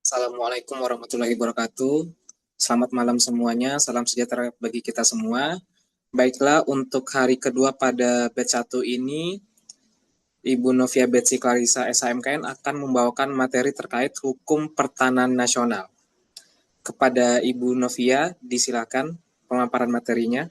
Assalamualaikum warahmatullahi wabarakatuh. Selamat malam semuanya, salam sejahtera bagi kita semua. Baiklah, untuk hari kedua pada batch 1 ini, Ibu Novia Betsy Clarissa SHMKN akan membawakan materi terkait hukum pertanahan nasional. Kepada Ibu Novia, disilakan pemaparan materinya.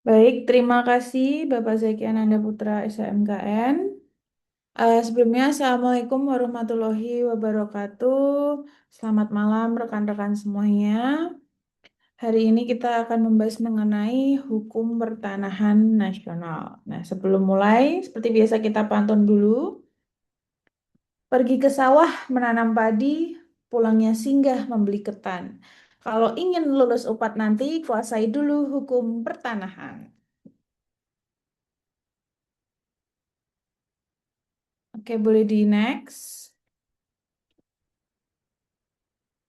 Baik, terima kasih Bapak Zaki Ananda Putra SHMKN. Sebelumnya, Assalamualaikum warahmatullahi wabarakatuh. Selamat malam rekan-rekan semuanya. Hari ini kita akan membahas mengenai hukum pertanahan nasional. Nah, sebelum mulai, seperti biasa kita pantun dulu. Pergi ke sawah menanam padi, pulangnya singgah membeli ketan. Kalau ingin lulus UPAD nanti, kuasai dulu hukum pertanahan. Oke, boleh di next.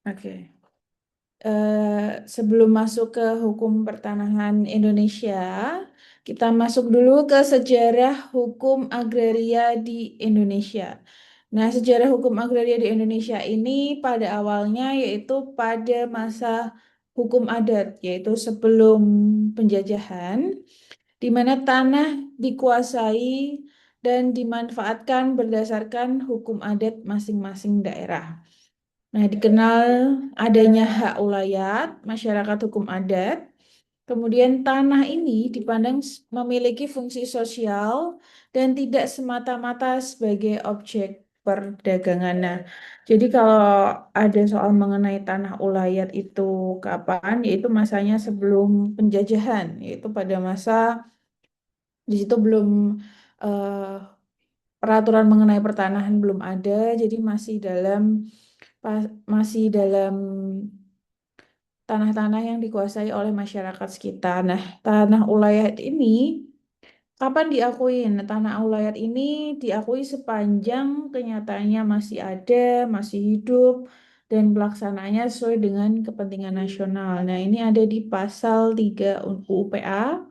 Oke. Sebelum masuk ke hukum pertanahan Indonesia, kita masuk dulu ke sejarah hukum agraria di Indonesia. Nah, sejarah hukum agraria di Indonesia ini pada awalnya yaitu pada masa hukum adat, yaitu sebelum penjajahan, di mana tanah dikuasai dan dimanfaatkan berdasarkan hukum adat masing-masing daerah. Nah, dikenal adanya hak ulayat, masyarakat hukum adat. Kemudian tanah ini dipandang memiliki fungsi sosial dan tidak semata-mata sebagai objek perdagangan. Nah, jadi kalau ada soal mengenai tanah ulayat itu kapan, yaitu masanya sebelum penjajahan, yaitu pada masa di situ belum eh, peraturan mengenai pertanahan belum ada, jadi masih dalam tanah-tanah yang dikuasai oleh masyarakat sekitar. Nah, tanah ulayat ini kapan diakui? Nah, tanah ulayat ini diakui sepanjang kenyataannya masih ada, masih hidup, dan pelaksanaannya sesuai dengan kepentingan nasional. Nah, ini ada di pasal 3 UU PA,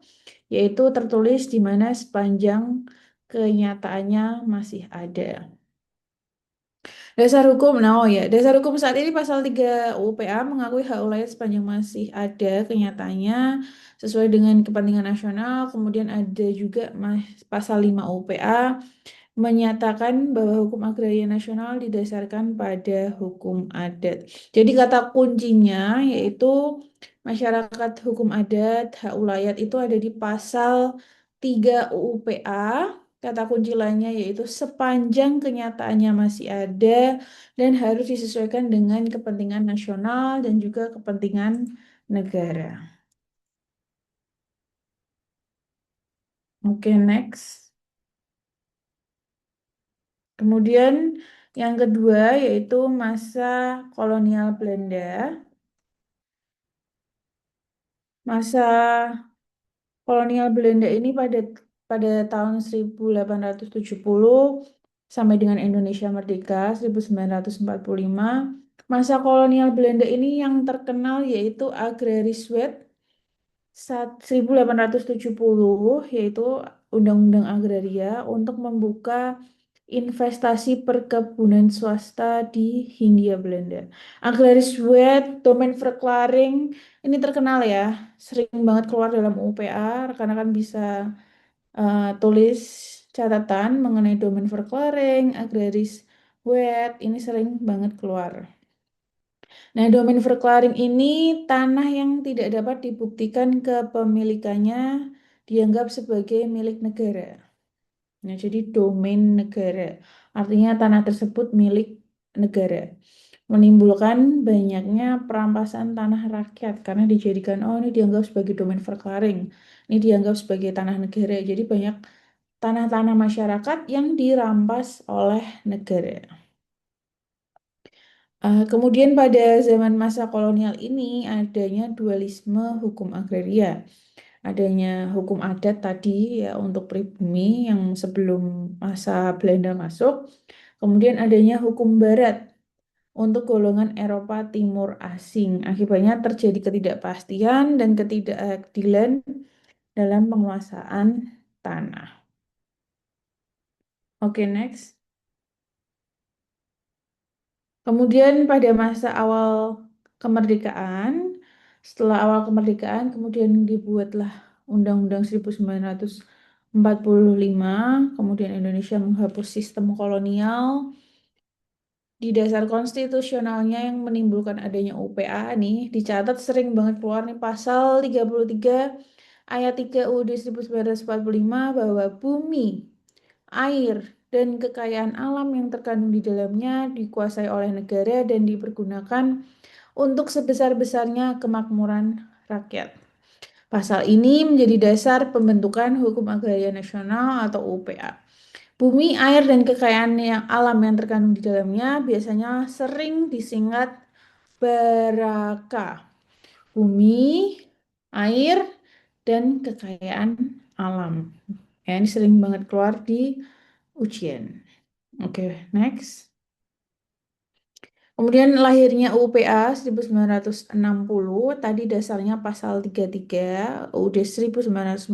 yaitu tertulis di mana sepanjang kenyataannya masih ada. Dasar hukum, nah oh ya, dasar hukum saat ini pasal 3 UPA mengakui hak ulayat sepanjang masih ada kenyataannya sesuai dengan kepentingan nasional. Kemudian ada juga pasal 5 UPA menyatakan bahwa hukum agraria nasional didasarkan pada hukum adat. Jadi kata kuncinya yaitu masyarakat hukum adat, hak ulayat itu ada di pasal 3 UU PA. Kata kunci lainnya yaitu sepanjang kenyataannya masih ada dan harus disesuaikan dengan kepentingan nasional dan juga kepentingan negara. Oke, next. Kemudian yang kedua yaitu masa kolonial Belanda. Masa kolonial Belanda ini pada tahun 1870 sampai dengan Indonesia merdeka 1945. Masa kolonial Belanda ini yang terkenal yaitu Agraris Wet 1870, yaitu Undang-Undang Agraria untuk membuka investasi perkebunan swasta di Hindia Belanda. Agraris Wet, domenverklaring, ini terkenal ya, sering banget keluar dalam UPA. Rekan-rekan bisa tulis catatan mengenai domenverklaring, Agraris Wet, ini sering banget keluar. Nah, domain verklaring ini tanah yang tidak dapat dibuktikan kepemilikannya dianggap sebagai milik negara. Nah, jadi domain negara. Artinya tanah tersebut milik negara. menimbulkan banyaknya perampasan tanah rakyat karena dijadikan oh ini dianggap sebagai domain verklaring, ini dianggap sebagai tanah negara. Jadi banyak tanah-tanah masyarakat yang dirampas oleh negara. Kemudian pada zaman masa kolonial ini adanya dualisme hukum agraria. Adanya hukum adat tadi ya untuk pribumi yang sebelum masa Belanda masuk. Kemudian adanya hukum barat untuk golongan Eropa Timur asing. Akibatnya terjadi ketidakpastian dan ketidakadilan dalam penguasaan tanah. Oke, next. Kemudian pada masa awal kemerdekaan, setelah awal kemerdekaan, kemudian dibuatlah Undang-Undang 1945, kemudian Indonesia menghapus sistem kolonial. Di dasar konstitusionalnya yang menimbulkan adanya UPA nih, dicatat sering banget keluar nih pasal 33 ayat 3 UUD 1945 bahwa bumi, air, dan kekayaan alam yang terkandung di dalamnya dikuasai oleh negara dan dipergunakan untuk sebesar-besarnya kemakmuran rakyat. Pasal ini menjadi dasar pembentukan Hukum Agraria Nasional atau UPA. Bumi, air, dan kekayaan yang alam yang terkandung di dalamnya biasanya sering disingkat Baraka. Bumi, air, dan kekayaan alam. Ya, ini sering banget keluar di ujian. Oke, next. Kemudian lahirnya UPA 1960, tadi dasarnya pasal 33 UUD 1945,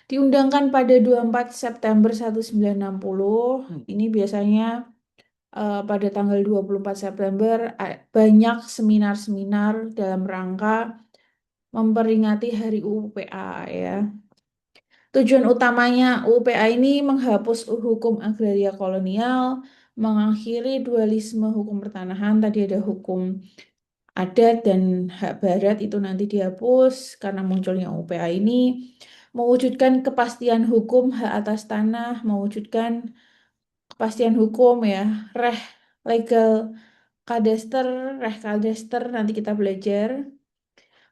diundangkan pada 24 September 1960. Ini biasanya pada tanggal 24 September banyak seminar-seminar dalam rangka memperingati Hari UPA ya. Tujuan utamanya UPA ini menghapus hukum agraria kolonial, mengakhiri dualisme hukum pertanahan. Tadi ada hukum adat dan hak barat itu nanti dihapus karena munculnya UPA ini. Mewujudkan kepastian hukum hak atas tanah, mewujudkan kepastian hukum ya, reh legal kadester, reh kadester nanti kita belajar.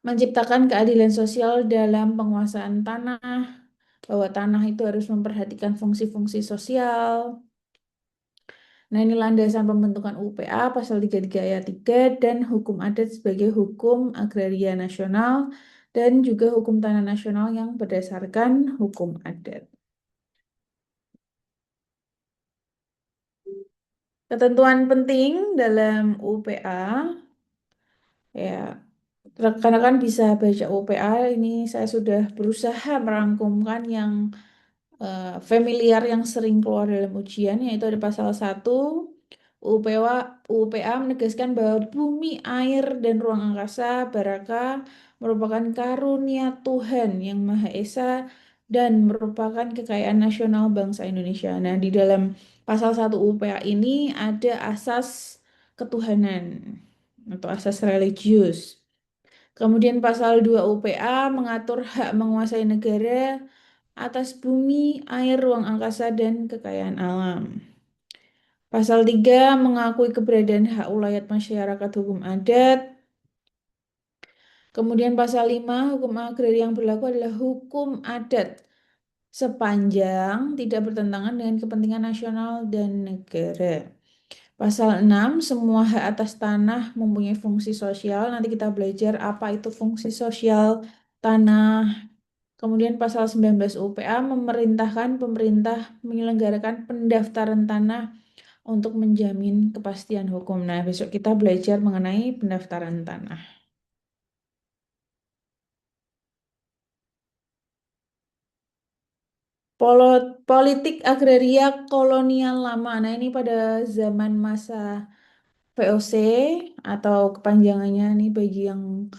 Menciptakan keadilan sosial dalam penguasaan tanah, bahwa tanah itu harus memperhatikan fungsi-fungsi sosial. Nah, ini landasan pembentukan UPA pasal 33 ayat 3 dan hukum adat sebagai hukum agraria nasional dan juga hukum tanah nasional yang berdasarkan hukum adat. Ketentuan penting dalam UPA ya, rekan-rekan bisa baca UPA ini saya sudah berusaha merangkumkan yang familiar yang sering keluar dalam ujian yaitu ada pasal 1 UPA menegaskan bahwa bumi, air, dan ruang angkasa Baraka merupakan karunia Tuhan yang Maha Esa dan merupakan kekayaan nasional bangsa Indonesia. Nah, di dalam pasal 1 UPA ini ada asas ketuhanan atau asas religius. Kemudian pasal 2 UPA mengatur hak menguasai negara atas bumi, air, ruang angkasa, dan kekayaan alam. Pasal 3 mengakui keberadaan hak ulayat masyarakat hukum adat. Kemudian pasal 5 hukum agraria yang berlaku adalah hukum adat sepanjang tidak bertentangan dengan kepentingan nasional dan negara. Pasal 6 semua hak atas tanah mempunyai fungsi sosial. Nanti kita belajar apa itu fungsi sosial tanah. Kemudian pasal 19 UPA memerintahkan pemerintah menyelenggarakan pendaftaran tanah untuk menjamin kepastian hukum. Nah, besok kita belajar mengenai pendaftaran tanah. Politik agraria kolonial lama. Nah, ini pada zaman masa VOC atau kepanjangannya nih bagi yang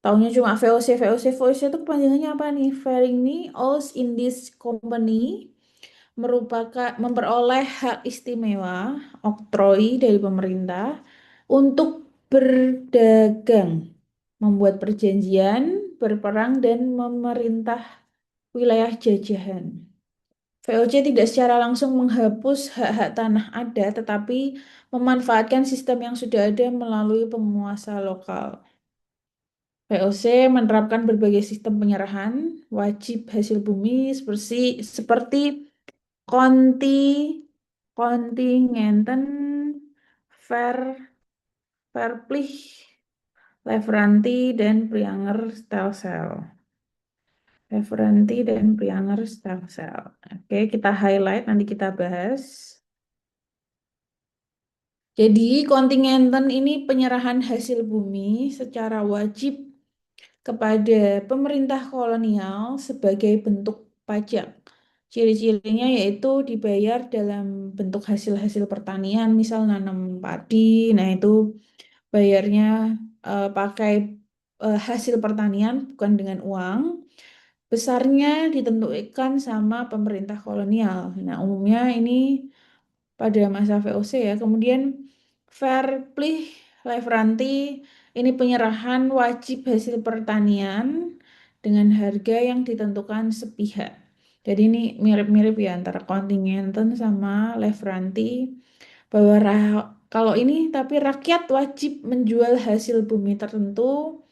tahunya cuma VOC, VOC itu kepanjangannya apa nih? Vereniging Oost Indies Company merupakan memperoleh hak istimewa oktroi dari pemerintah untuk berdagang, membuat perjanjian, berperang, dan memerintah wilayah jajahan. VOC tidak secara langsung menghapus hak-hak tanah ada, tetapi memanfaatkan sistem yang sudah ada melalui penguasa lokal. VOC menerapkan berbagai sistem penyerahan wajib hasil bumi seperti konti, kontingenten, fair, verplicht, leveranti, dan Prianger stelsel. Leveranti dan Prianger stelsel. Oke, kita highlight, nanti kita bahas. Jadi, kontingenten ini penyerahan hasil bumi secara wajib kepada pemerintah kolonial sebagai bentuk pajak. Ciri-cirinya yaitu dibayar dalam bentuk hasil-hasil pertanian, misal nanam padi, nah itu bayarnya pakai hasil pertanian bukan dengan uang. Besarnya ditentukan sama pemerintah kolonial. Nah, umumnya ini pada masa VOC ya. Kemudian Verplig Leveranti ini penyerahan wajib hasil pertanian dengan harga yang ditentukan sepihak. Jadi ini mirip-mirip ya antara kontingenten sama Leveranti bahwa kalau ini tapi rakyat wajib menjual hasil bumi tertentu,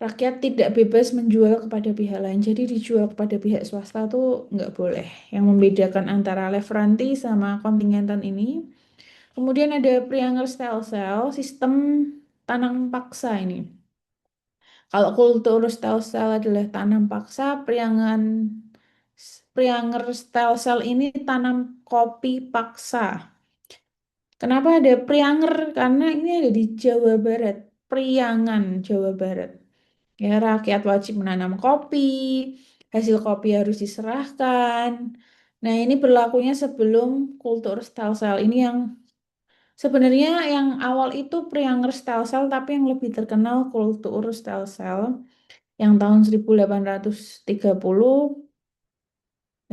rakyat tidak bebas menjual kepada pihak lain. Jadi dijual kepada pihak swasta tuh nggak boleh. Yang membedakan antara Leveranti sama kontingenten ini. Kemudian ada Prianger Stelsel, sistem tanam paksa ini. Kalau kultur Stelsel adalah tanam paksa, Prianger Stelsel ini tanam kopi paksa. Kenapa ada Prianger? Karena ini ada di Jawa Barat, Priangan, Jawa Barat. Ya, rakyat wajib menanam kopi, hasil kopi harus diserahkan. Nah, ini berlakunya sebelum kultur Stelsel. Ini yang sebenarnya yang awal itu Prianger Stelsel, tapi yang lebih terkenal kultur Stelsel yang tahun 1830.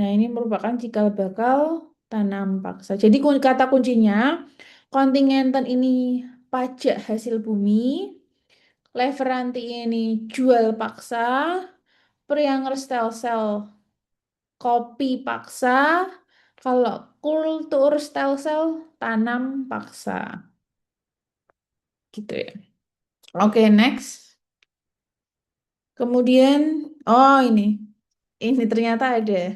Nah, ini merupakan cikal bakal tanam paksa. Jadi kata kuncinya, kontingenten ini pajak hasil bumi, leveranti ini jual paksa, Prianger Stelsel kopi paksa, kalau kultur Stelsel tanam paksa. Gitu ya. Oke, next. Kemudian, oh ini ternyata ada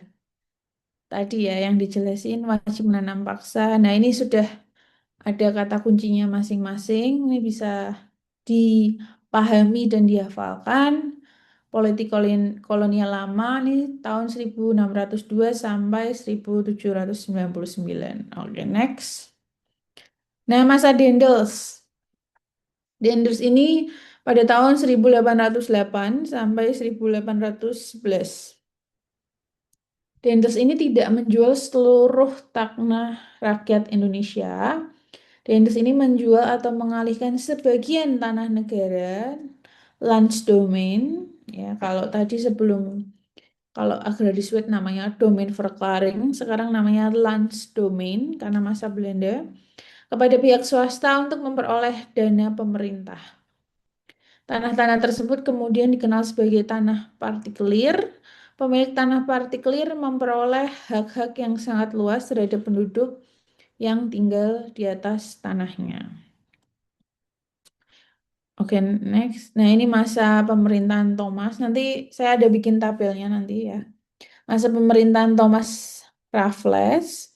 tadi ya yang dijelasin wajib menanam paksa. Nah, ini sudah ada kata kuncinya masing-masing. Ini bisa dipahami dan dihafalkan. Politik kolonial lama nih tahun 1602 sampai 1799. Oke, next. Nah, masa Dendels. Dendels ini pada tahun 1808 sampai 1811. Dendels ini tidak menjual seluruh tanah rakyat Indonesia. Dendels ini menjual atau mengalihkan sebagian tanah negara, Landsdomen. Ya, kalau tadi kalau agrariswet namanya domain verklaring, sekarang namanya Landsdomen karena masa Belanda, kepada pihak swasta untuk memperoleh dana pemerintah. Tanah-tanah tersebut kemudian dikenal sebagai tanah partikelir. Pemilik tanah partikelir memperoleh hak-hak yang sangat luas terhadap penduduk yang tinggal di atas tanahnya. Oke, next. Nah, ini masa pemerintahan Thomas. Nanti saya ada bikin tabelnya nanti ya. Masa pemerintahan Thomas Raffles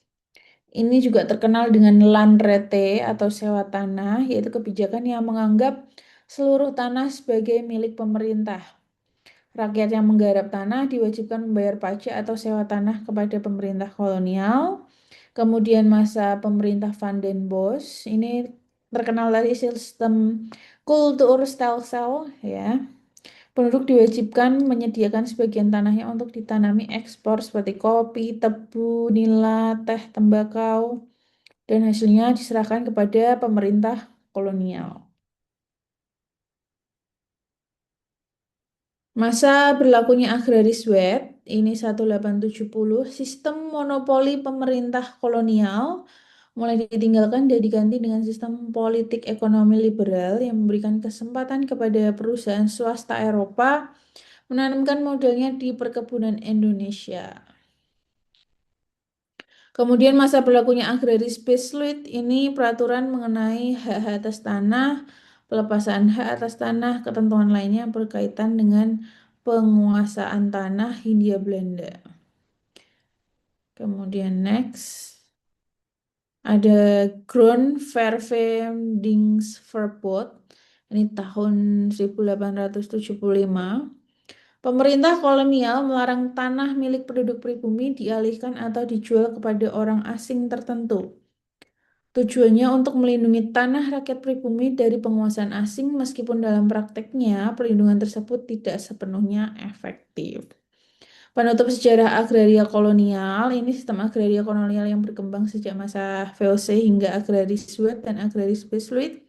ini juga terkenal dengan Landrete atau sewa tanah, yaitu kebijakan yang menganggap seluruh tanah sebagai milik pemerintah. Rakyat yang menggarap tanah diwajibkan membayar pajak atau sewa tanah kepada pemerintah kolonial. Kemudian masa pemerintah Van den Bosch ini terkenal dari sistem kulturstelsel ya. Penduduk diwajibkan menyediakan sebagian tanahnya untuk ditanami ekspor seperti kopi, tebu, nila, teh, tembakau, dan hasilnya diserahkan kepada pemerintah kolonial. Masa berlakunya agraris wet, ini 1870, sistem monopoli pemerintah kolonial mulai ditinggalkan dan diganti dengan sistem politik ekonomi liberal yang memberikan kesempatan kepada perusahaan swasta Eropa menanamkan modalnya di perkebunan Indonesia. Kemudian masa berlakunya agraris Besluit ini peraturan mengenai hak-hak atas tanah, pelepasan hak atas tanah, ketentuan lainnya yang berkaitan dengan penguasaan tanah Hindia Belanda. Kemudian next ada Grondvervemdingsverbod. Ini tahun 1875. Pemerintah kolonial melarang tanah milik penduduk pribumi dialihkan atau dijual kepada orang asing tertentu. Tujuannya untuk melindungi tanah rakyat pribumi dari penguasaan asing meskipun dalam prakteknya perlindungan tersebut tidak sepenuhnya efektif. Penutup sejarah agraria kolonial, ini sistem agraria kolonial yang berkembang sejak masa VOC hingga agraris Wet dan agraris Besluit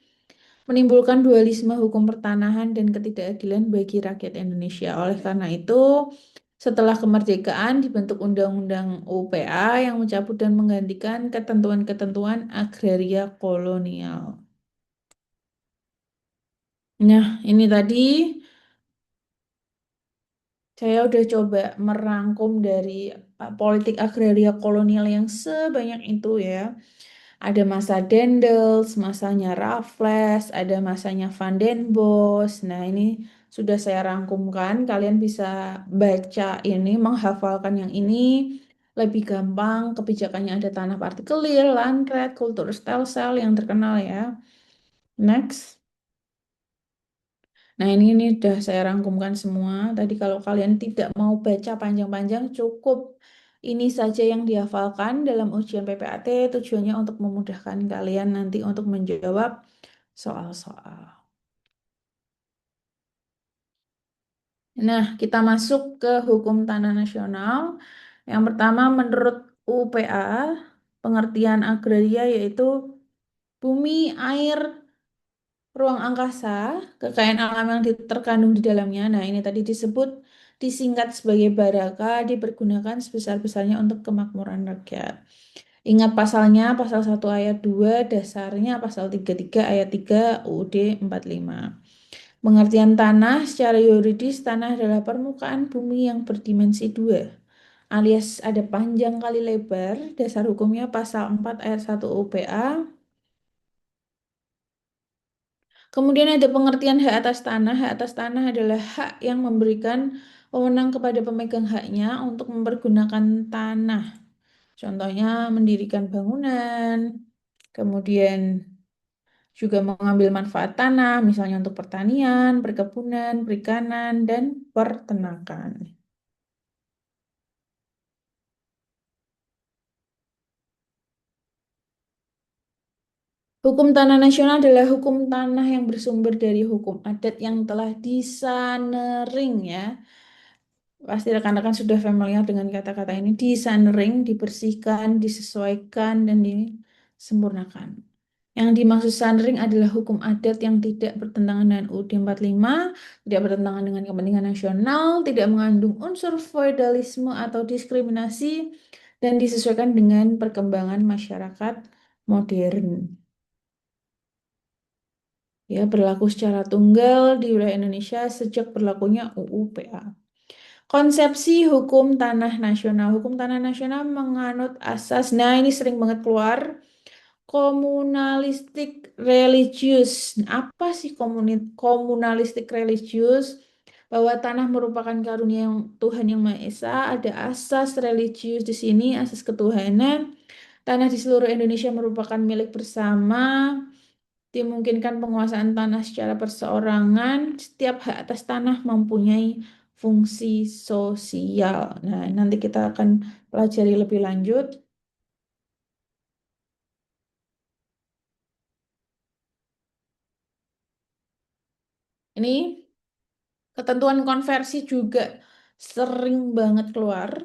menimbulkan dualisme hukum pertanahan dan ketidakadilan bagi rakyat Indonesia. Oleh karena itu, setelah kemerdekaan dibentuk Undang-Undang UPA yang mencabut dan menggantikan ketentuan-ketentuan agraria kolonial. Nah, ini tadi saya udah coba merangkum dari politik agraria kolonial yang sebanyak itu ya. Ada masa Dendels, masanya Raffles, ada masanya Van den Bos. Nah, ini sudah saya rangkumkan. Kalian bisa baca ini, menghafalkan yang ini lebih gampang. Kebijakannya ada tanah partikelir, Landrat, kultur Stelsel yang terkenal ya. Next. Nah, ini udah saya rangkumkan semua. Tadi kalau kalian tidak mau baca panjang-panjang, cukup ini saja yang dihafalkan dalam ujian PPAT. Tujuannya untuk memudahkan kalian nanti untuk menjawab soal-soal. Nah, kita masuk ke hukum tanah nasional. Yang pertama, menurut UPA, pengertian agraria yaitu bumi, air, ruang angkasa, kekayaan alam yang terkandung di dalamnya. Nah, ini tadi disebut disingkat sebagai baraka, dipergunakan sebesar-besarnya untuk kemakmuran rakyat. Ingat pasalnya, pasal 1 ayat 2, dasarnya pasal 33 ayat 3 UUD 45. Pengertian tanah secara yuridis, tanah adalah permukaan bumi yang berdimensi 2, alias ada panjang kali lebar. Dasar hukumnya pasal 4 ayat 1 UPA. Kemudian ada pengertian hak atas tanah. Hak atas tanah adalah hak yang memberikan wewenang kepada pemegang haknya untuk mempergunakan tanah. Contohnya mendirikan bangunan, kemudian juga mengambil manfaat tanah, misalnya untuk pertanian, perkebunan, perikanan, dan peternakan. Hukum tanah nasional adalah hukum tanah yang bersumber dari hukum adat yang telah disanering ya. Pasti rekan-rekan sudah familiar dengan kata-kata ini. Disandering, dibersihkan, disesuaikan, dan disempurnakan. Yang dimaksud sandering adalah hukum adat yang tidak bertentangan dengan UUD 45, tidak bertentangan dengan kepentingan nasional, tidak mengandung unsur feodalisme atau diskriminasi, dan disesuaikan dengan perkembangan masyarakat modern. Ya, berlaku secara tunggal di wilayah Indonesia sejak berlakunya UU PA. Konsepsi hukum tanah nasional. Hukum tanah nasional menganut asas, nah ini sering banget keluar, komunalistik religius. Nah, apa sih komunalistik religius? Bahwa tanah merupakan karunia yang Tuhan yang Maha Esa, ada asas religius di sini, asas ketuhanan. Tanah di seluruh Indonesia merupakan milik bersama, dimungkinkan penguasaan tanah secara perseorangan, setiap hak atas tanah mempunyai fungsi sosial. Nah, nanti kita akan pelajari lebih lanjut. Ini ketentuan konversi juga sering banget keluar.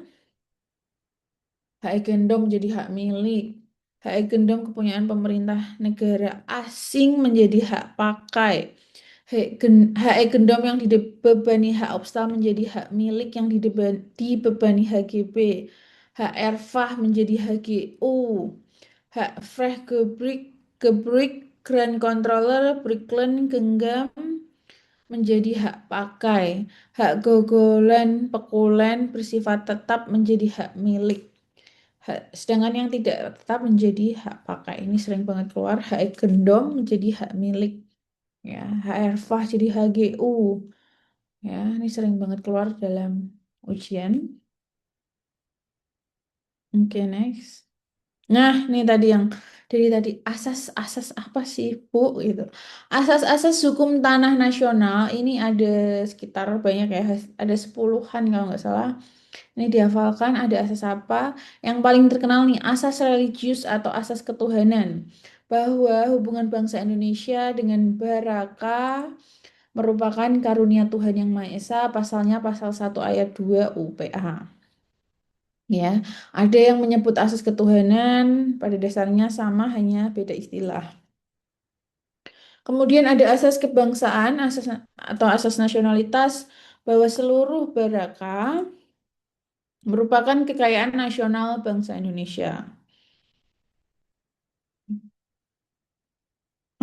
Hak agendom jadi hak milik. Hak agendom kepunyaan pemerintah negara asing menjadi hak pakai. Hak agendom yang dibebani hak opstal menjadi hak milik yang dibebani HGB. Hak erfah menjadi HGU. Hak Gebrik, Grand Controller, Briklen, Genggam menjadi hak pakai. Hak gogolan, pekulen bersifat tetap menjadi hak milik. Sedangkan yang tidak tetap menjadi hak pakai. Ini sering banget keluar. Hak gendong menjadi hak milik. Ya, hak erfah jadi HGU. Ya, ini sering banget keluar dalam ujian. Oke, next. Nah, ini tadi yang dari tadi asas-asas apa sih, Bu? Gitu. Asas-asas hukum tanah nasional ini ada sekitar banyak ya, ada 10-an kalau nggak salah. Ini dihafalkan ada asas apa? Yang paling terkenal nih, asas religius atau asas ketuhanan. Bahwa hubungan bangsa Indonesia dengan Baraka merupakan karunia Tuhan Yang Maha Esa, pasalnya pasal 1 ayat 2 UPA. Ya, ada yang menyebut asas ketuhanan, pada dasarnya sama, hanya beda istilah. Kemudian ada asas kebangsaan, asas atau asas nasionalitas, bahwa seluruh Baraka merupakan kekayaan nasional bangsa Indonesia.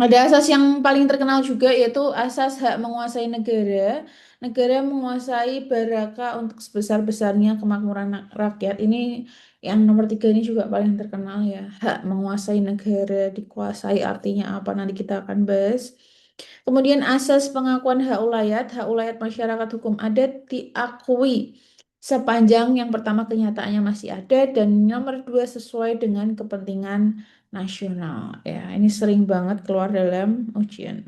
Ada asas yang paling terkenal juga yaitu asas hak menguasai negara. Negara menguasai baraka untuk sebesar-besarnya kemakmuran rakyat. Ini yang nomor 3 ini juga paling terkenal ya. Hak menguasai negara, dikuasai artinya apa nanti kita akan bahas. Kemudian asas pengakuan hak ulayat masyarakat hukum adat diakui sepanjang yang pertama kenyataannya masih ada dan nomor 2 sesuai dengan kepentingan nasional. Ya, ini sering banget keluar dalam ujian.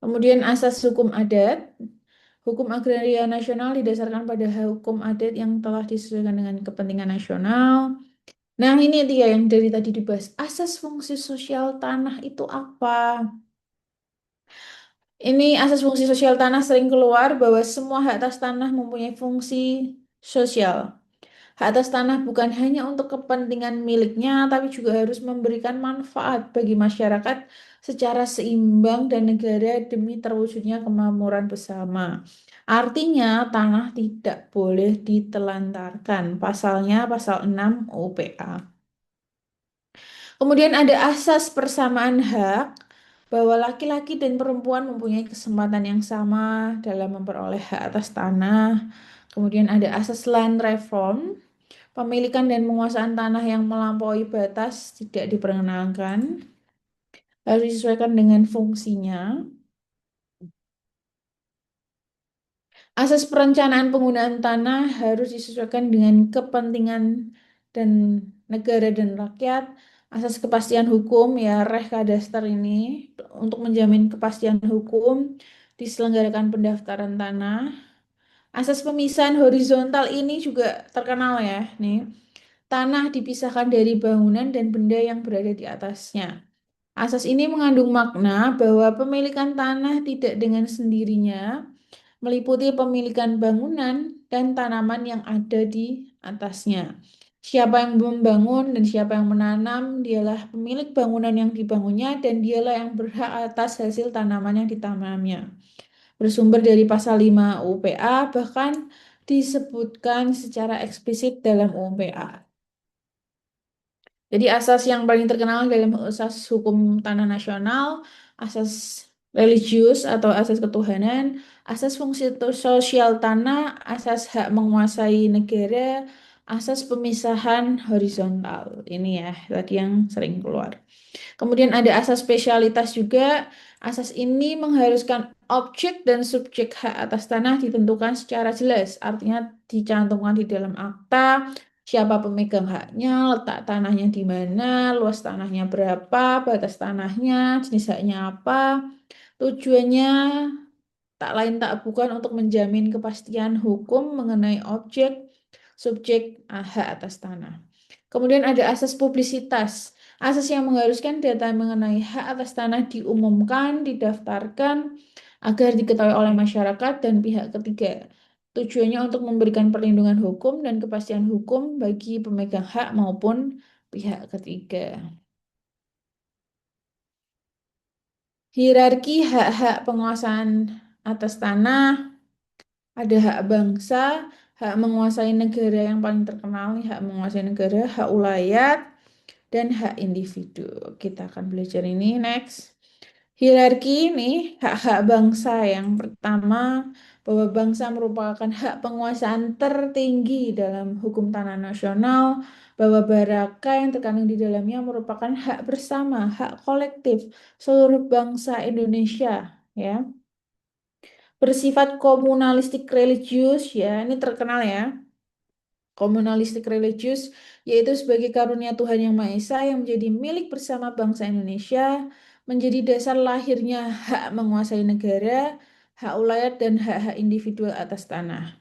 Kemudian asas hukum adat. Hukum agraria nasional didasarkan pada hukum adat yang telah disesuaikan dengan kepentingan nasional. Nah, ini dia yang dari tadi dibahas. Asas fungsi sosial tanah itu apa? Ini asas fungsi sosial tanah sering keluar bahwa semua hak atas tanah mempunyai fungsi sosial. Hak atas tanah bukan hanya untuk kepentingan miliknya, tapi juga harus memberikan manfaat bagi masyarakat secara seimbang dan negara demi terwujudnya kemakmuran bersama. Artinya, tanah tidak boleh ditelantarkan. Pasalnya pasal 6 UPA. Kemudian ada asas persamaan hak bahwa laki-laki dan perempuan mempunyai kesempatan yang sama dalam memperoleh hak atas tanah. Kemudian ada asas land reform. Pemilikan dan penguasaan tanah yang melampaui batas tidak diperkenankan, harus disesuaikan dengan fungsinya. Asas perencanaan penggunaan tanah harus disesuaikan dengan kepentingan dan negara dan rakyat. Asas kepastian hukum ya Reh Kadaster ini untuk menjamin kepastian hukum diselenggarakan pendaftaran tanah. Asas pemisahan horizontal ini juga terkenal ya nih. Tanah dipisahkan dari bangunan dan benda yang berada di atasnya. Asas ini mengandung makna bahwa pemilikan tanah tidak dengan sendirinya meliputi pemilikan bangunan dan tanaman yang ada di atasnya. Siapa yang membangun dan siapa yang menanam, dialah pemilik bangunan yang dibangunnya dan dialah yang berhak atas hasil tanaman yang ditanamnya. Bersumber dari pasal 5 UPA, bahkan disebutkan secara eksplisit dalam UPA. Jadi asas yang paling terkenal dalam asas hukum tanah nasional, asas religius atau asas ketuhanan, asas fungsi sosial tanah, asas hak menguasai negara, asas pemisahan horizontal. Ini ya, tadi yang sering keluar. Kemudian ada asas spesialitas juga. Asas ini mengharuskan objek dan subjek hak atas tanah ditentukan secara jelas. Artinya dicantumkan di dalam akta, siapa pemegang haknya, letak tanahnya di mana, luas tanahnya berapa, batas tanahnya, jenis haknya apa, tujuannya tak lain tak bukan untuk menjamin kepastian hukum mengenai objek, subjek, hak atas tanah. Kemudian ada asas publisitas. Asas yang mengharuskan data mengenai hak atas tanah diumumkan, didaftarkan, agar diketahui oleh masyarakat dan pihak ketiga. Tujuannya untuk memberikan perlindungan hukum dan kepastian hukum bagi pemegang hak maupun pihak ketiga. Hierarki hak-hak penguasaan atas tanah, ada hak bangsa, hak menguasai negara yang paling terkenal nih, hak menguasai negara, hak ulayat, dan hak individu. Kita akan belajar ini next. Hierarki ini hak-hak bangsa yang pertama, bahwa bangsa merupakan hak penguasaan tertinggi dalam hukum tanah nasional, bahwa baraka yang terkandung di dalamnya merupakan hak bersama, hak kolektif seluruh bangsa Indonesia, ya. Bersifat komunalistik religius, ya, ini terkenal ya. Komunalistik religius, yaitu sebagai karunia Tuhan Yang Maha Esa yang menjadi milik bersama bangsa Indonesia, menjadi dasar lahirnya hak menguasai negara, hak ulayat dan hak-hak individual atas tanah.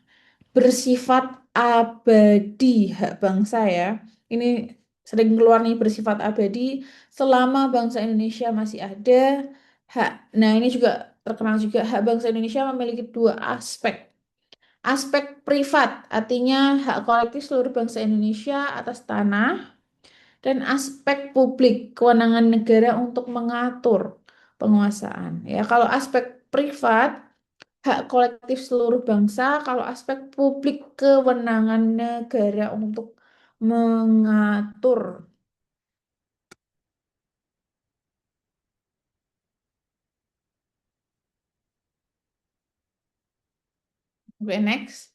Bersifat abadi hak bangsa ya. Ini sering keluar nih bersifat abadi selama bangsa Indonesia masih ada. Hak. Nah, ini juga terkenal juga hak bangsa Indonesia memiliki dua aspek. Aspek privat, artinya hak kolektif seluruh bangsa Indonesia atas tanah, dan aspek publik, kewenangan negara untuk mengatur penguasaan. Ya, kalau aspek privat, hak kolektif seluruh bangsa, kalau aspek publik, kewenangan negara untuk mengatur. Oke, next.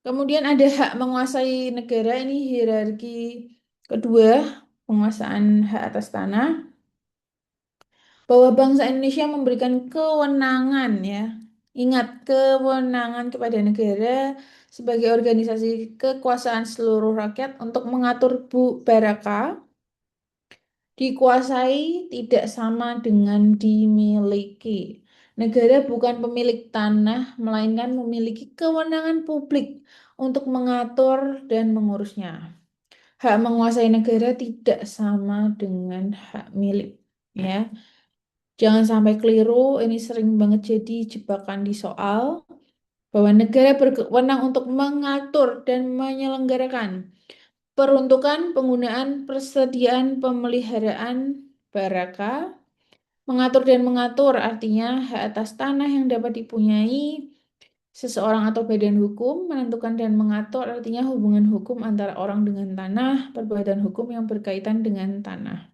Kemudian ada hak menguasai negara, ini hierarki kedua, penguasaan hak atas tanah. Bahwa bangsa Indonesia memberikan kewenangan ya. Ingat, kewenangan kepada negara sebagai organisasi kekuasaan seluruh rakyat untuk mengatur baraka dikuasai tidak sama dengan dimiliki. Negara bukan pemilik tanah, melainkan memiliki kewenangan publik untuk mengatur dan mengurusnya. Hak menguasai negara tidak sama dengan hak milik. Ya, jangan sampai keliru, ini sering banget jadi jebakan di soal, bahwa negara berwenang untuk mengatur dan menyelenggarakan peruntukan, penggunaan, persediaan, pemeliharaan baraka, mengatur dan mengatur artinya hak atas tanah yang dapat dipunyai seseorang atau badan hukum, menentukan dan mengatur artinya hubungan hukum antara orang dengan tanah, perbuatan hukum yang berkaitan dengan tanah.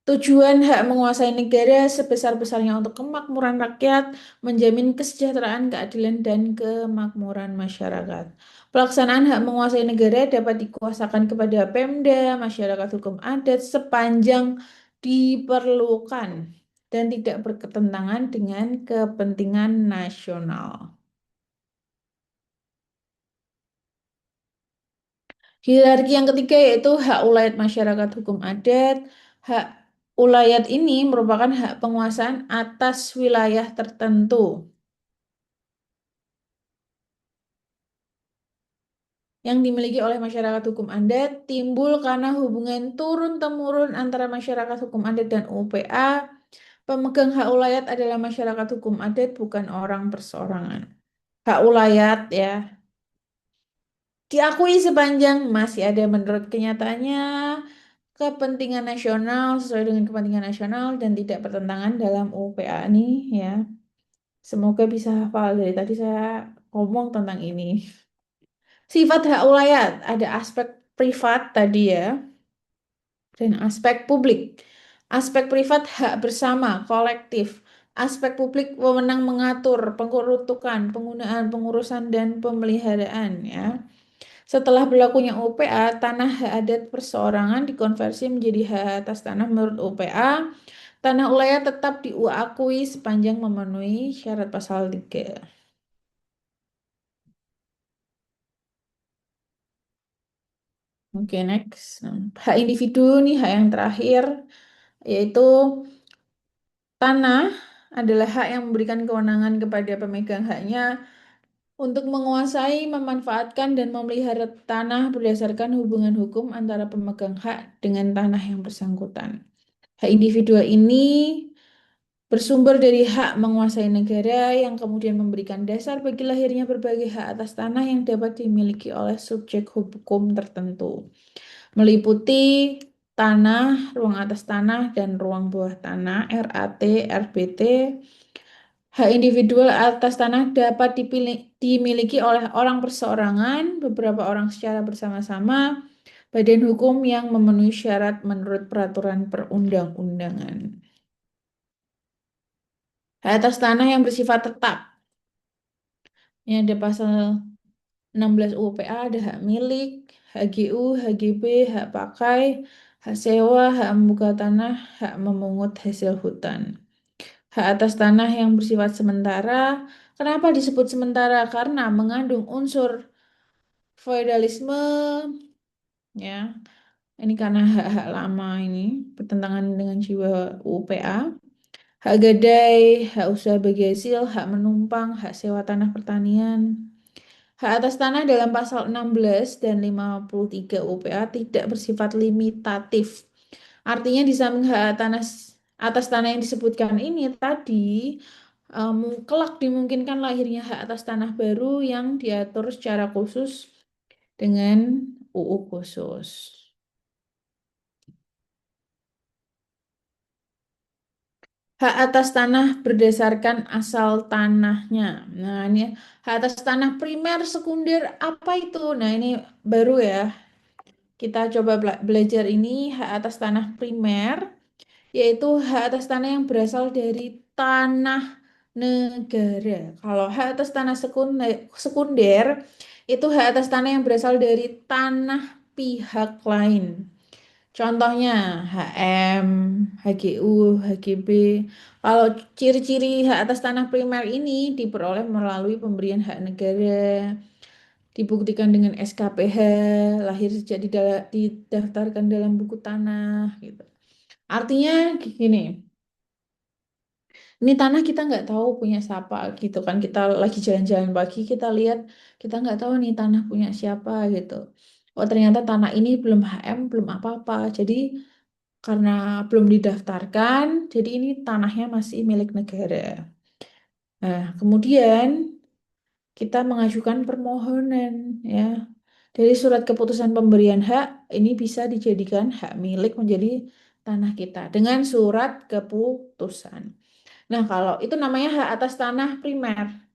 Tujuan hak menguasai negara sebesar-besarnya untuk kemakmuran rakyat, menjamin kesejahteraan, keadilan, dan kemakmuran masyarakat. Pelaksanaan hak menguasai negara dapat dikuasakan kepada Pemda, masyarakat hukum adat sepanjang diperlukan dan tidak berketentangan dengan kepentingan nasional. Hierarki yang ketiga yaitu hak ulayat masyarakat hukum adat. Hak ulayat ini merupakan hak penguasaan atas wilayah tertentu yang dimiliki oleh masyarakat hukum adat, timbul karena hubungan turun-temurun antara masyarakat hukum adat dan UPA. Pemegang hak ulayat adalah masyarakat hukum adat, bukan orang perseorangan. Hak ulayat ya diakui sepanjang masih ada menurut kenyataannya kepentingan nasional sesuai dengan kepentingan nasional dan tidak bertentangan dalam UPA ini ya. Semoga bisa hafal dari tadi saya ngomong tentang ini. Sifat hak ulayat ada aspek privat tadi ya dan aspek publik. Aspek privat hak bersama kolektif. Aspek publik wewenang mengatur pengurutukan, penggunaan, pengurusan dan pemeliharaan ya. Setelah berlakunya UPA, tanah hak adat perseorangan dikonversi menjadi hak atas tanah menurut UPA. Tanah ulayat tetap diakui sepanjang memenuhi syarat pasal 3. Oke, next. Nah, hak individu nih hak yang terakhir, yaitu tanah adalah hak yang memberikan kewenangan kepada pemegang haknya untuk menguasai, memanfaatkan, dan memelihara tanah berdasarkan hubungan hukum antara pemegang hak dengan tanah yang bersangkutan. Hak individual ini bersumber dari hak menguasai negara yang kemudian memberikan dasar bagi lahirnya berbagai hak atas tanah yang dapat dimiliki oleh subjek hukum tertentu, meliputi tanah, ruang atas tanah, dan ruang bawah tanah, RAT, RBT. Hak individual atas tanah dapat dimiliki oleh orang perseorangan, beberapa orang secara bersama-sama, Badan hukum yang memenuhi syarat menurut peraturan perundang-undangan. Hak atas tanah yang bersifat tetap. Ini ada pasal 16 UPA, ada hak milik, HGU, HGB, hak pakai, hak sewa, hak membuka tanah, hak memungut hasil hutan. Hak atas tanah yang bersifat sementara. Kenapa disebut sementara? Karena mengandung unsur feodalisme, ya. Ini karena hak-hak lama ini bertentangan dengan jiwa UPA. Hak gadai, hak usaha bagi hasil, hak menumpang, hak sewa tanah pertanian. Hak atas tanah dalam pasal 16 dan 53 UPA tidak bersifat limitatif. Artinya di samping hak tanah atas tanah yang disebutkan ini tadi, kelak dimungkinkan lahirnya hak atas tanah baru yang diatur secara khusus dengan UU khusus. Hak atas tanah berdasarkan asal tanahnya. Nah, ini hak atas tanah primer, sekunder, apa itu? Nah, ini baru ya. Kita coba belajar ini hak atas tanah primer, yaitu hak atas tanah yang berasal dari tanah negara. Kalau hak atas tanah sekunder itu hak atas tanah yang berasal dari tanah pihak lain. Contohnya HM, HGU, HGB. Kalau ciri-ciri hak atas tanah primer ini diperoleh melalui pemberian hak negara, dibuktikan dengan SKPH, lahir sejak didaftarkan dalam buku tanah, gitu. Artinya gini, ini tanah kita nggak tahu punya siapa gitu kan. Kita lagi jalan-jalan pagi, kita lihat, kita nggak tahu nih tanah punya siapa gitu. Oh ternyata tanah ini belum HM, belum apa-apa. Jadi karena belum didaftarkan, jadi ini tanahnya masih milik negara. Nah, kemudian kita mengajukan permohonan ya. Dari surat keputusan pemberian hak ini bisa dijadikan hak milik menjadi tanah kita dengan surat keputusan. Nah, kalau itu namanya hak atas tanah primer.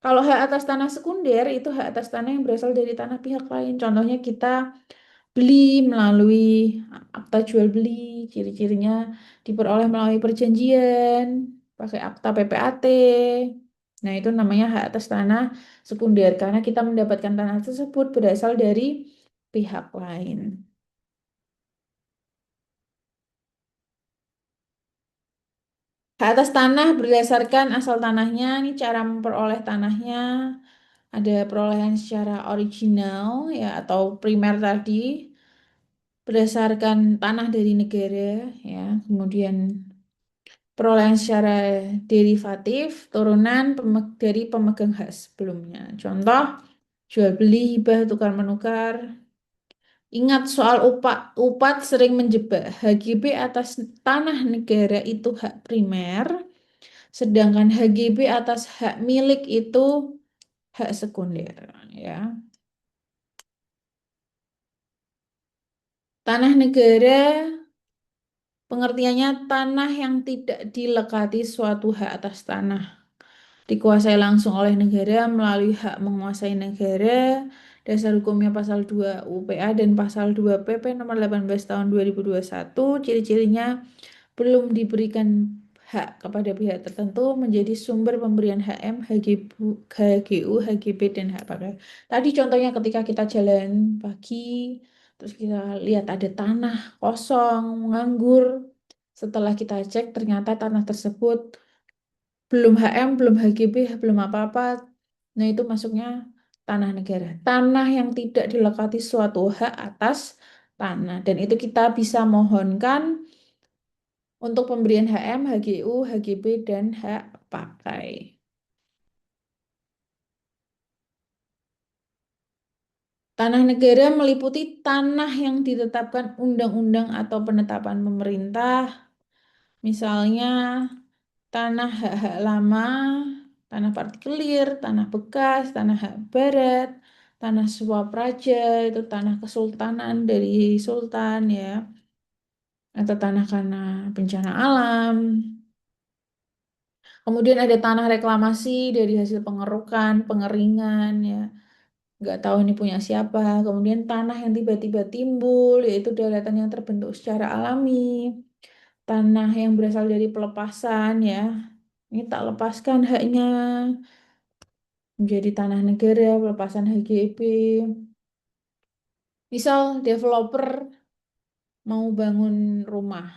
Kalau hak atas tanah sekunder itu hak atas tanah yang berasal dari tanah pihak lain. Contohnya kita beli melalui akta jual beli, ciri-cirinya diperoleh melalui perjanjian, pakai akta PPAT. Nah, itu namanya hak atas tanah sekunder karena kita mendapatkan tanah tersebut berasal dari pihak lain. Hak atas tanah berdasarkan asal tanahnya, ini cara memperoleh tanahnya. Ada perolehan secara original ya atau primer tadi berdasarkan tanah dari negara ya. Kemudian perolehan secara derivatif turunan dari pemegang hak sebelumnya. Contoh jual beli, hibah, tukar menukar. Ingat soal upat sering menjebak. HGB atas tanah negara itu hak primer, sedangkan HGB atas hak milik itu hak sekunder ya. Tanah negara pengertiannya tanah yang tidak dilekati suatu hak atas tanah. Dikuasai langsung oleh negara melalui hak menguasai negara. Dasar hukumnya pasal 2 UPA dan pasal 2 PP nomor 18 tahun 2021. Ciri-cirinya belum diberikan hak kepada pihak tertentu menjadi sumber pemberian HM, HGU, HGB, dan hak pakai. Tadi contohnya ketika kita jalan pagi, terus kita lihat ada tanah kosong, nganggur. Setelah kita cek, ternyata tanah tersebut belum HM, belum HGB, belum apa-apa. Nah, itu masuknya tanah negara. Tanah yang tidak dilekati suatu hak atas tanah. Dan itu kita bisa mohonkan untuk pemberian HM, HGU, HGB, dan hak pakai. Tanah negara meliputi tanah yang ditetapkan undang-undang atau penetapan pemerintah, misalnya tanah hak-hak lama, tanah partikelir, tanah bekas, tanah hak barat, tanah suap raja, itu tanah kesultanan dari sultan ya, atau tanah karena bencana alam. Kemudian ada tanah reklamasi dari hasil pengerukan, pengeringan ya. nggak tahu ini punya siapa. Kemudian tanah yang tiba-tiba timbul, yaitu daratan yang terbentuk secara alami. Tanah yang berasal dari pelepasan ya. Ini tak lepaskan haknya menjadi tanah negara, pelepasan HGB. Misal developer mau bangun rumah.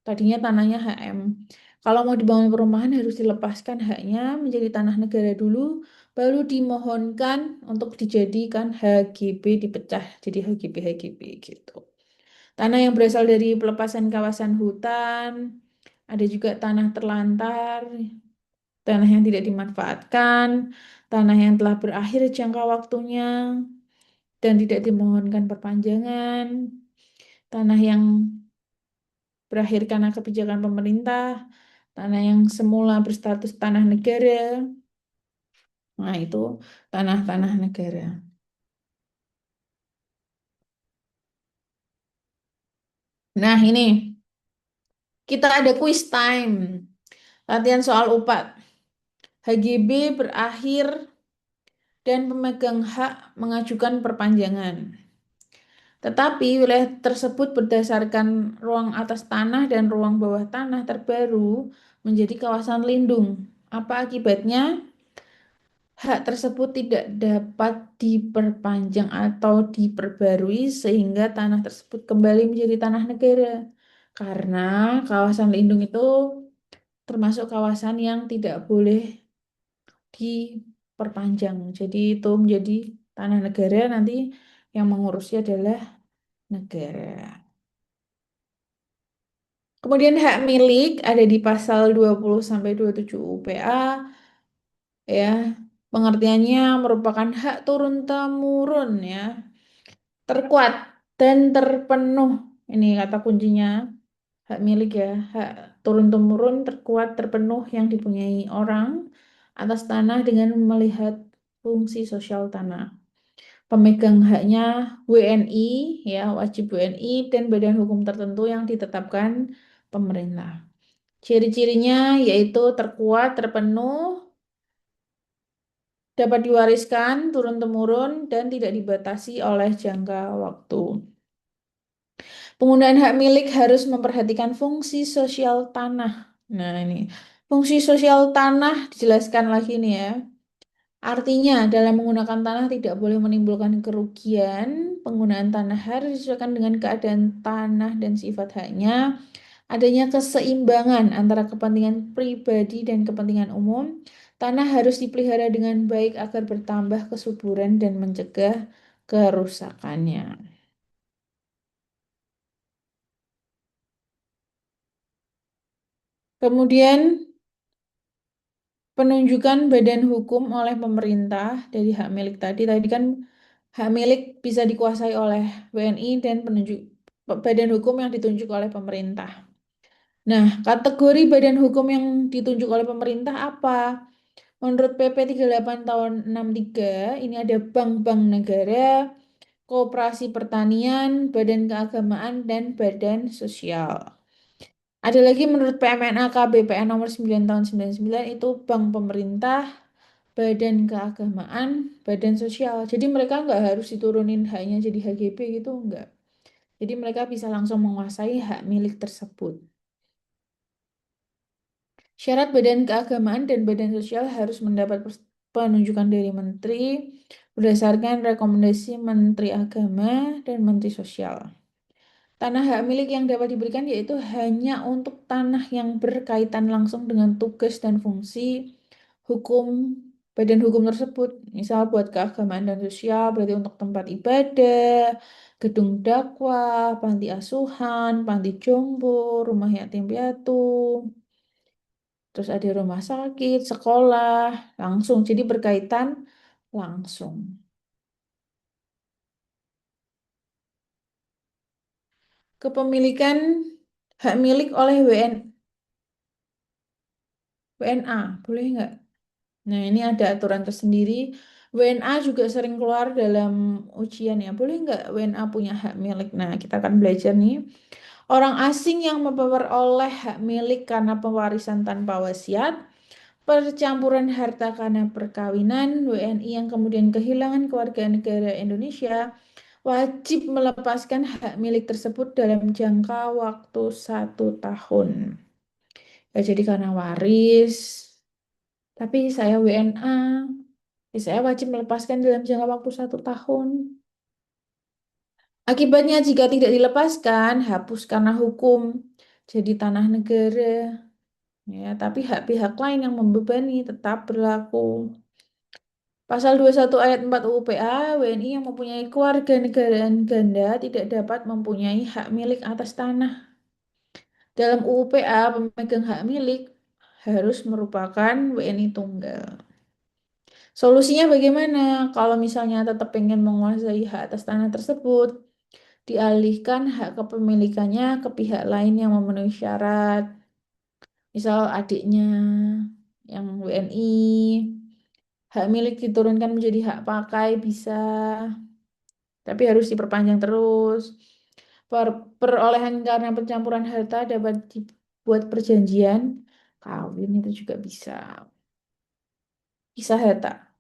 Tadinya tanahnya HM. Kalau mau dibangun perumahan harus dilepaskan haknya menjadi tanah negara dulu, baru dimohonkan untuk dijadikan HGB dipecah jadi HGB gitu. Tanah yang berasal dari pelepasan kawasan hutan, ada juga tanah terlantar, tanah yang tidak dimanfaatkan, tanah yang telah berakhir jangka waktunya dan tidak dimohonkan perpanjangan, tanah yang berakhir karena kebijakan pemerintah, tanah yang semula berstatus tanah negara. Nah, itu tanah-tanah negara. Nah, ini kita ada quiz time. Latihan soal UPAT. HGB berakhir dan pemegang hak mengajukan perpanjangan. Tetapi wilayah tersebut berdasarkan ruang atas tanah dan ruang bawah tanah terbaru menjadi kawasan lindung. Apa akibatnya? Hak tersebut tidak dapat diperpanjang atau diperbarui sehingga tanah tersebut kembali menjadi tanah negara. Karena kawasan lindung itu termasuk kawasan yang tidak boleh diperpanjang. Jadi itu menjadi tanah negara, nanti yang mengurusnya adalah negara. Kemudian hak milik ada di pasal 20 sampai 27 UPA ya. Pengertiannya merupakan hak turun temurun ya, terkuat dan terpenuh. Ini kata kuncinya, hak milik ya, hak turun temurun terkuat terpenuh yang dipunyai orang atas tanah dengan melihat fungsi sosial tanah. Pemegang haknya WNI ya, wajib WNI dan badan hukum tertentu yang ditetapkan pemerintah. Ciri-cirinya yaitu terkuat, terpenuh, dapat diwariskan turun-temurun, dan tidak dibatasi oleh jangka waktu. Penggunaan hak milik harus memperhatikan fungsi sosial tanah. Nah, ini fungsi sosial tanah dijelaskan lagi nih ya. Artinya, dalam menggunakan tanah tidak boleh menimbulkan kerugian. Penggunaan tanah harus disesuaikan dengan keadaan tanah dan sifat haknya. Adanya keseimbangan antara kepentingan pribadi dan kepentingan umum. Tanah harus dipelihara dengan baik agar bertambah kesuburan dan mencegah kerusakannya. Kemudian penunjukan badan hukum oleh pemerintah dari hak milik tadi. Tadi kan hak milik bisa dikuasai oleh WNI dan badan hukum yang ditunjuk oleh pemerintah. Nah, kategori badan hukum yang ditunjuk oleh pemerintah apa? Menurut PP 38 tahun 63, ini ada bank-bank negara, koperasi pertanian, badan keagamaan, dan badan sosial. Ada lagi menurut PMNA KBPN nomor 9 tahun 99 itu bank pemerintah, badan keagamaan, badan sosial. Jadi mereka nggak harus diturunin haknya jadi HGB gitu, nggak. Jadi mereka bisa langsung menguasai hak milik tersebut. Syarat badan keagamaan dan badan sosial harus mendapat penunjukan dari menteri berdasarkan rekomendasi Menteri Agama dan Menteri Sosial. Tanah hak milik yang dapat diberikan yaitu hanya untuk tanah yang berkaitan langsung dengan tugas dan fungsi hukum badan hukum tersebut. Misal buat keagamaan dan sosial, berarti untuk tempat ibadah, gedung dakwah, panti asuhan, panti jompo, rumah yatim piatu, terus ada rumah sakit, sekolah, langsung. Jadi berkaitan langsung. Kepemilikan hak milik oleh WNA, boleh nggak? Nah, ini ada aturan tersendiri. WNA juga sering keluar dalam ujian ya. Boleh nggak WNA punya hak milik? Nah, kita akan belajar nih. Orang asing yang memperoleh hak milik karena pewarisan tanpa wasiat, percampuran harta karena perkawinan, WNI yang kemudian kehilangan kewarganegaraan Indonesia wajib melepaskan hak milik tersebut dalam jangka waktu 1 tahun. Ya, jadi karena waris, tapi saya WNA, ya saya wajib melepaskan dalam jangka waktu 1 tahun. Akibatnya jika tidak dilepaskan, hapus karena hukum, jadi tanah negara. Ya, tapi hak pihak lain yang membebani tetap berlaku. Pasal 21 ayat 4 UU PA, WNI yang mempunyai kewarganegaraan ganda tidak dapat mempunyai hak milik atas tanah. Dalam UU PA, pemegang hak milik harus merupakan WNI tunggal. Solusinya bagaimana? Kalau misalnya tetap ingin menguasai hak atas tanah tersebut, dialihkan hak kepemilikannya ke pihak lain yang memenuhi syarat. Misal adiknya yang WNI, hak milik diturunkan menjadi hak pakai bisa, tapi harus diperpanjang terus. Perolehan karena pencampuran harta dapat dibuat perjanjian kawin itu juga bisa. Bisa harta.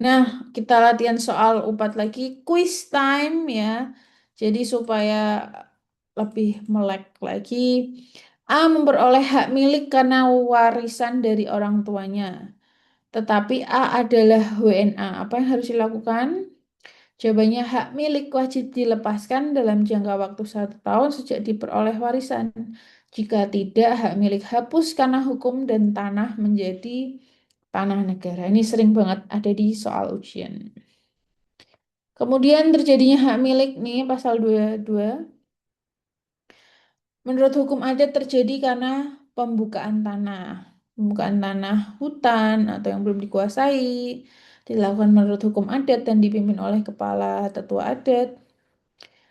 Nah, kita latihan soal upat lagi. Quiz time ya. Jadi supaya lebih melek lagi. A memperoleh hak milik karena warisan dari orang tuanya. Tetapi A adalah WNA. Apa yang harus dilakukan? Jawabannya hak milik wajib dilepaskan dalam jangka waktu 1 tahun sejak diperoleh warisan. Jika tidak, hak milik hapus karena hukum dan tanah menjadi tanah negara. Ini sering banget ada di soal ujian. Kemudian terjadinya hak milik nih pasal 22. Menurut hukum adat terjadi karena pembukaan tanah. Pembukaan tanah hutan atau yang belum dikuasai dilakukan menurut hukum adat dan dipimpin oleh kepala tetua adat.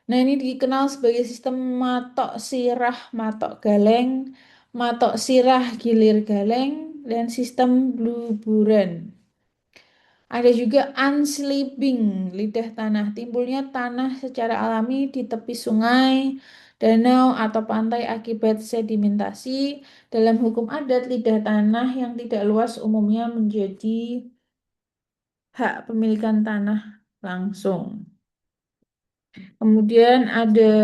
Nah, ini dikenal sebagai sistem matok sirah matok galeng, matok sirah gilir galeng, dan sistem bluburan. Ada juga unslibing, lidah tanah. Timbulnya tanah secara alami di tepi sungai, danau, atau pantai akibat sedimentasi. Dalam hukum adat, lidah tanah yang tidak luas umumnya menjadi hak pemilikan tanah langsung. Kemudian ada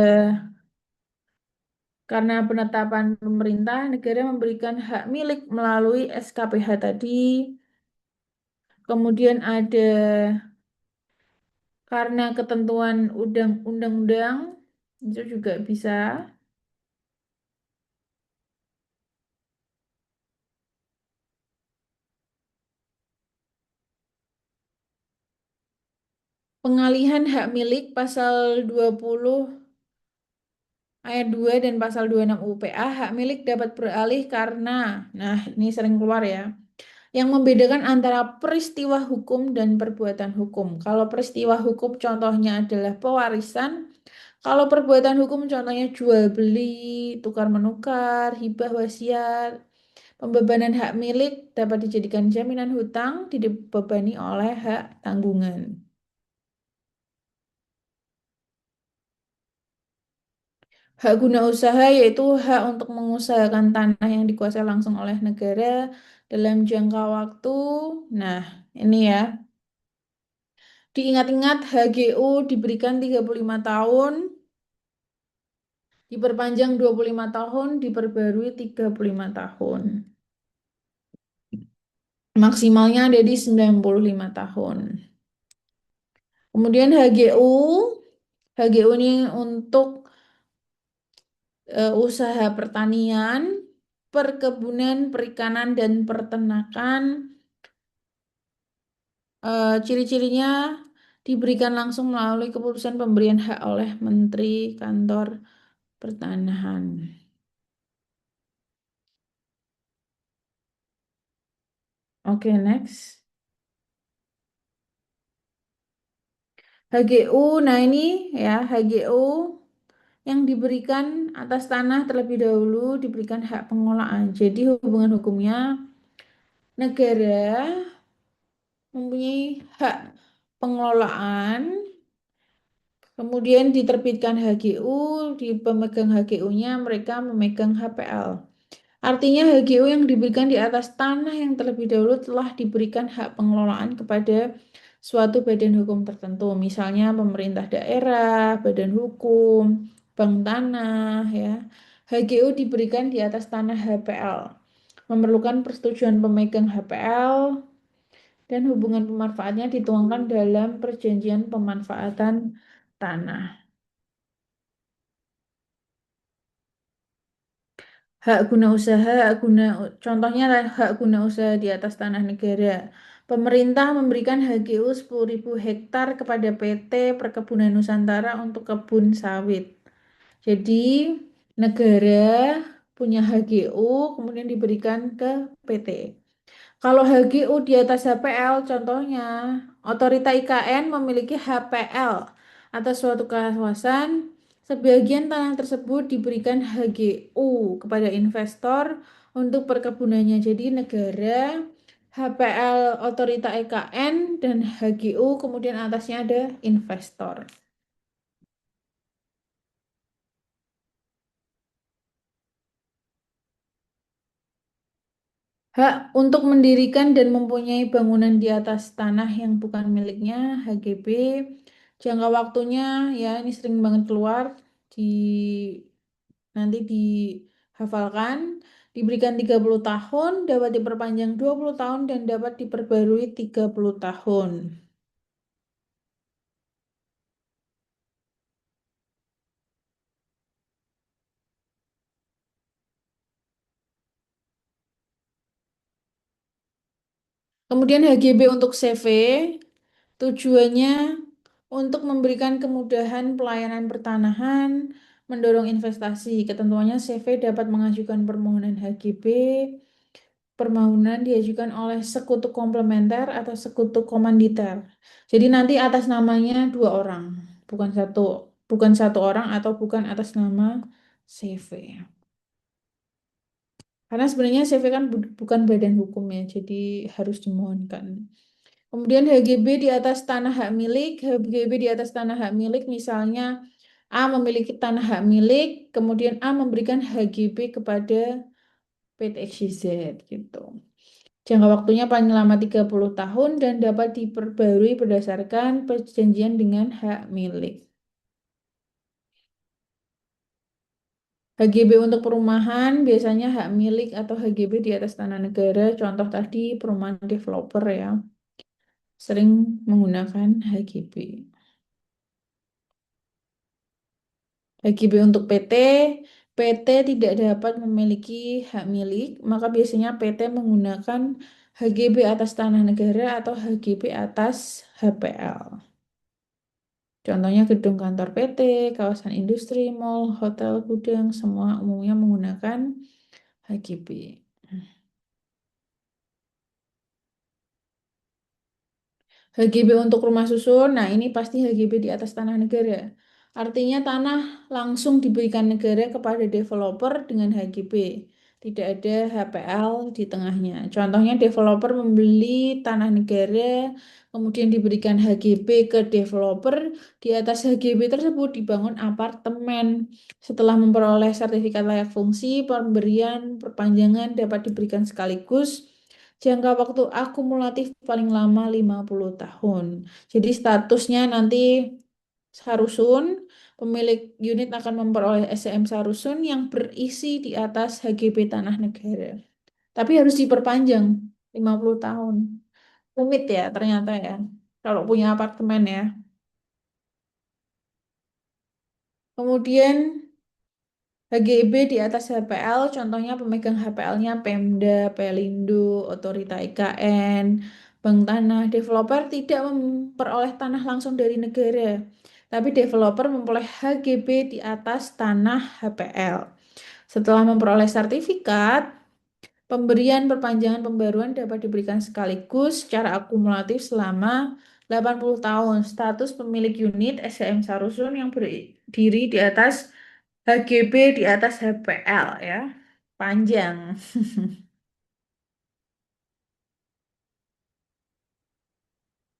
karena penetapan pemerintah, negara memberikan hak milik melalui SKPH tadi. Kemudian ada karena ketentuan undang-undang, itu juga bisa. Pengalihan hak milik pasal 20 ayat 2 dan pasal 26 UPA, hak milik dapat beralih karena, nah ini sering keluar ya, yang membedakan antara peristiwa hukum dan perbuatan hukum. Kalau peristiwa hukum contohnya adalah pewarisan, kalau perbuatan hukum contohnya jual beli, tukar menukar, hibah wasiat, pembebanan hak milik dapat dijadikan jaminan hutang dibebani oleh hak tanggungan. Hak guna usaha yaitu hak untuk mengusahakan tanah yang dikuasai langsung oleh negara dalam jangka waktu. Nah, ini ya. Diingat-ingat HGU diberikan 35 tahun, diperpanjang 25 tahun, diperbarui 35 tahun. Maksimalnya ada di 95 tahun. Kemudian HGU ini untuk usaha pertanian, perkebunan, perikanan, dan peternakan. Ciri-cirinya diberikan langsung melalui keputusan pemberian hak oleh Menteri Kantor Pertanahan. Oke, next. HGU, nah ini ya HGU yang diberikan atas tanah terlebih dahulu diberikan hak pengelolaan. Jadi hubungan hukumnya negara mempunyai hak pengelolaan, kemudian diterbitkan HGU, di pemegang HGU-nya mereka memegang HPL. Artinya HGU yang diberikan di atas tanah yang terlebih dahulu telah diberikan hak pengelolaan kepada suatu badan hukum tertentu, misalnya pemerintah daerah, badan hukum, bank tanah, ya. HGU diberikan di atas tanah HPL, memerlukan persetujuan pemegang HPL, dan hubungan pemanfaatnya dituangkan dalam perjanjian pemanfaatan tanah. Hak guna usaha, contohnya adalah hak guna usaha di atas tanah negara. Pemerintah memberikan HGU 10.000 hektar kepada PT Perkebunan Nusantara untuk kebun sawit. Jadi negara punya HGU kemudian diberikan ke PT. Kalau HGU di atas HPL, contohnya otorita IKN memiliki HPL atas suatu kawasan, sebagian tanah tersebut diberikan HGU kepada investor untuk perkebunannya. Jadi negara, HPL otorita IKN, dan HGU, kemudian atasnya ada investor. Hak untuk mendirikan dan mempunyai bangunan di atas tanah yang bukan miliknya, HGB. Jangka waktunya ya ini sering banget keluar di nanti dihafalkan. Diberikan 30 tahun, dapat diperpanjang 20 tahun dan dapat diperbarui 30 tahun. Kemudian HGB untuk CV, tujuannya untuk memberikan kemudahan pelayanan pertanahan, mendorong investasi. Ketentuannya CV dapat mengajukan permohonan HGB. Permohonan diajukan oleh sekutu komplementer atau sekutu komanditer. Jadi nanti atas namanya dua orang, bukan satu orang atau bukan atas nama CV. Karena sebenarnya CV kan bukan badan hukum ya, jadi harus dimohonkan. Kemudian HGB di atas tanah hak milik, HGB di atas tanah hak milik misalnya A memiliki tanah hak milik, kemudian A memberikan HGB kepada PT XYZ gitu. Jangka waktunya paling lama 30 tahun dan dapat diperbarui berdasarkan perjanjian dengan hak milik. HGB untuk perumahan biasanya hak milik atau HGB di atas tanah negara. Contoh tadi perumahan developer ya, sering menggunakan HGB. HGB untuk PT, PT tidak dapat memiliki hak milik, maka biasanya PT menggunakan HGB atas tanah negara atau HGB atas HPL. Contohnya gedung kantor PT, kawasan industri, mall, hotel, gudang, semua umumnya menggunakan HGB. HGB untuk rumah susun, nah ini pasti HGB di atas tanah negara. Artinya tanah langsung diberikan negara kepada developer dengan HGB. Tidak ada HPL di tengahnya. Contohnya developer membeli tanah negara, kemudian diberikan HGB ke developer. Di atas HGB tersebut dibangun apartemen. Setelah memperoleh sertifikat layak fungsi, pemberian perpanjangan dapat diberikan sekaligus. Jangka waktu akumulatif paling lama 50 tahun. Jadi statusnya nanti Sarusun, pemilik unit akan memperoleh SCM Sarusun yang berisi di atas HGB Tanah Negara. Tapi harus diperpanjang 50 tahun. Rumit ya ternyata ya. Kalau punya apartemen ya. Kemudian HGB di atas HPL, contohnya pemegang HPL-nya Pemda, Pelindo, Otorita IKN, Bank Tanah. Developer tidak memperoleh tanah langsung dari negara, tapi developer memperoleh HGB di atas tanah HPL. Setelah memperoleh sertifikat, pemberian perpanjangan pembaruan dapat diberikan sekaligus secara akumulatif selama 80 tahun. Status pemilik unit SHM Sarusun yang berdiri di atas HGB di atas HPL ya. Panjang.